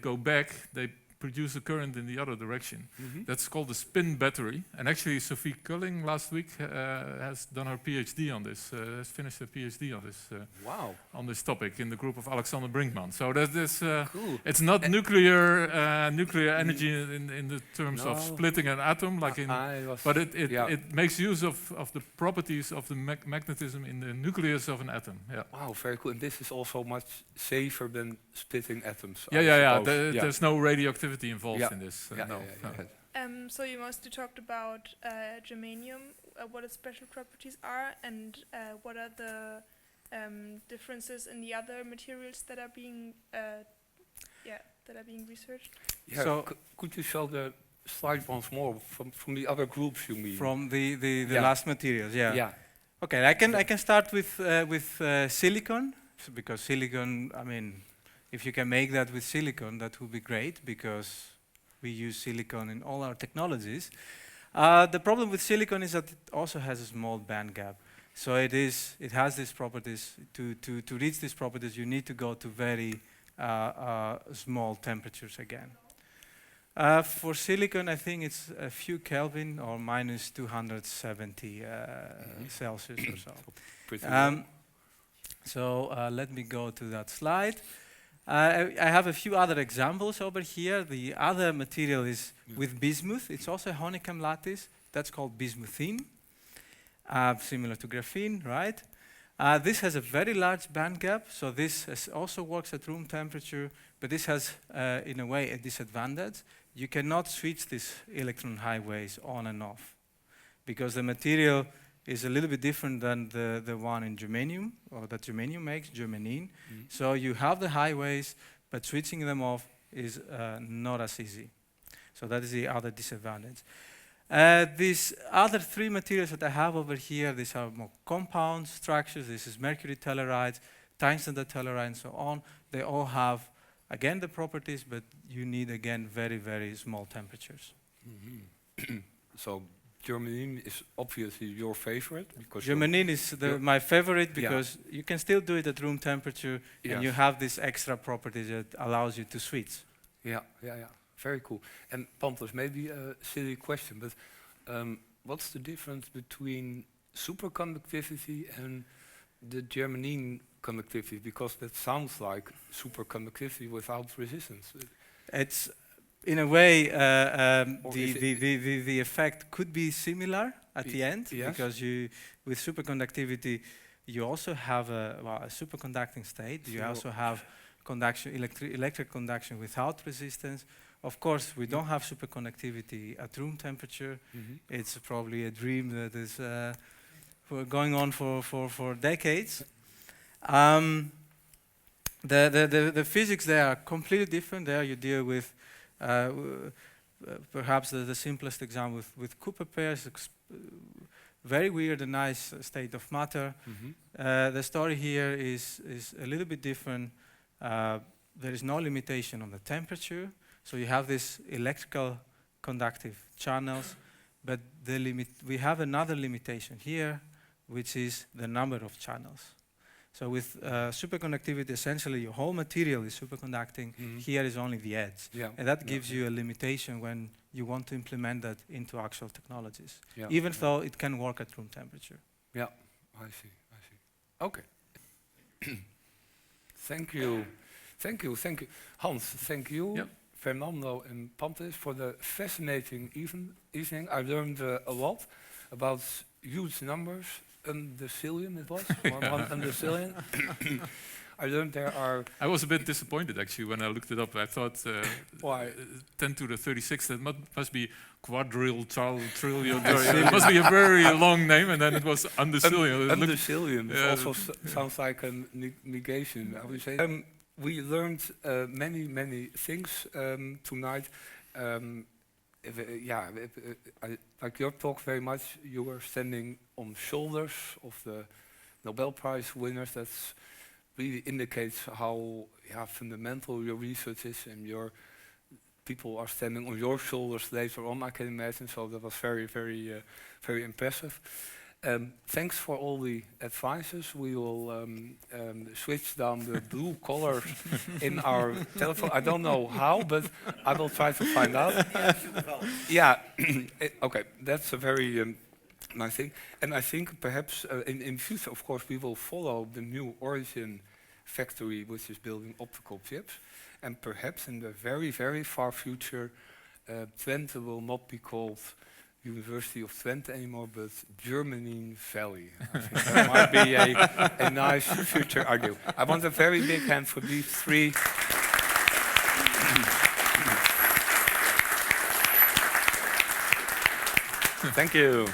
go back, they produce a current in the other direction. That's called the spin battery. And actually, Sophie Culling last week has done her PhD on this, has finished her PhD on this Wow. on this topic in the group of Alexander Brinkman. So that is, Cool. it's not nuclear energy in the terms of No. splitting an atom, like in, but yeah. it makes use of the properties of the magnetism in the nucleus of an atom. Yeah. Wow, very cool. And this is also much safer than splitting atoms. Yeah, I yeah, yeah. suppose. There's no radioactivity involved Yeah. in this. Yeah, No. yeah, no. yeah. So you mostly talked about germanium, what its special properties are, and what are the differences in the other materials that are being, researched. Yeah, So- could you show the slide once more from the other groups you mean? From the Yeah. last materials, yeah. Yeah. Okay, I can start with silicon, because silicon, I mean, if you can make that with silicon, that would be great, because we use silicon in all our technologies. The problem with silicon is that it also has a small band gap. So it has these properties. To reach these properties, you need to go to very small temperatures again. For silicon, I think it's a few Kelvin or minus 270 Celsius or so. Pretty low. So let me go to that slide. I have a few other examples over here. The other material is with bismuth. It's also a honeycomb lattice. That's called bismuthine, similar to graphene, right? This has a very large band gap, so this also works at room temperature, but this has, in a way, a disadvantage. You cannot switch these electron highways on and off, because the material is a little bit different than the one in germanium, or that germanium makes, germanene. So you have the highways, but switching them off is not as easy. So that is the other disadvantage. These other three materials that I have over here, these are more compound structures. This is mercury telluride, tungsten telluride, and so on. They all have, again, the properties, but you need, again, very, very small temperatures. So germanene is obviously your favorite, because Germanene is my favorite, because you can still do it at room temperature, and you have this extra properties that allows you to switch. Yeah. Very cool. And Pantelis, maybe a silly question, but what's the difference between superconductivity and the germanene conductivity? Because that sounds like superconductivity without resistance. It's, in a way, Or is the effect could be similar at the end, yes. because with superconductivity, you also have a superconducting state. You also have conduction, electric conduction without resistance. Of course, we don't have superconductivity at room temperature. It's probably a dream that is going on for decades. The physics there are completely different. There you deal with perhaps the simplest example with Cooper pairs, very weird and nice state of matter. The story here is a little bit different. There is no limitation on the temperature, so you have these electrical conductive channels, but we have another limitation here, which is the number of channels. So with superconductivity, essentially your whole material is superconducting. Here is only the edge. And that gives you a limitation when you want to implement that into actual technologies, even though it can work at room temperature. Yeah, I see. Okay. Thank you. Hans, thank you. Yep. Fernando and Pantelis for the fascinating evening. I learned a lot about huge numbers. Undecillion it was, 1 undecillion. I learned there are I was a bit disappointed actually when I looked it up. I thought why 10 to the 36, that must be quadrille, trillion. It must be a very long name, and then it was undecillion. It looked- undecillion. yeah. Also sounds like a negation. I would say. We learned many things tonight. Like your talk very much, you were standing on shoulders of the Nobel Prize winners. That really indicates how fundamental your research is, and your people are standing on your shoulders later on, I can imagine. So that was very impressive. Thanks for all the advices. We will switch down the blue colors in our telephone. I don't know how, but I will try to find out. Yeah, okay, that's a very nice thing. And I think perhaps in future, of course, we will follow the new Origin factory, which is building optical chips. And perhaps in the very far future, Twente will not be called University of Twente anymore, but Germanene Valley. I think that might be a nice future idea. I want a very big hand for these three. Thank you.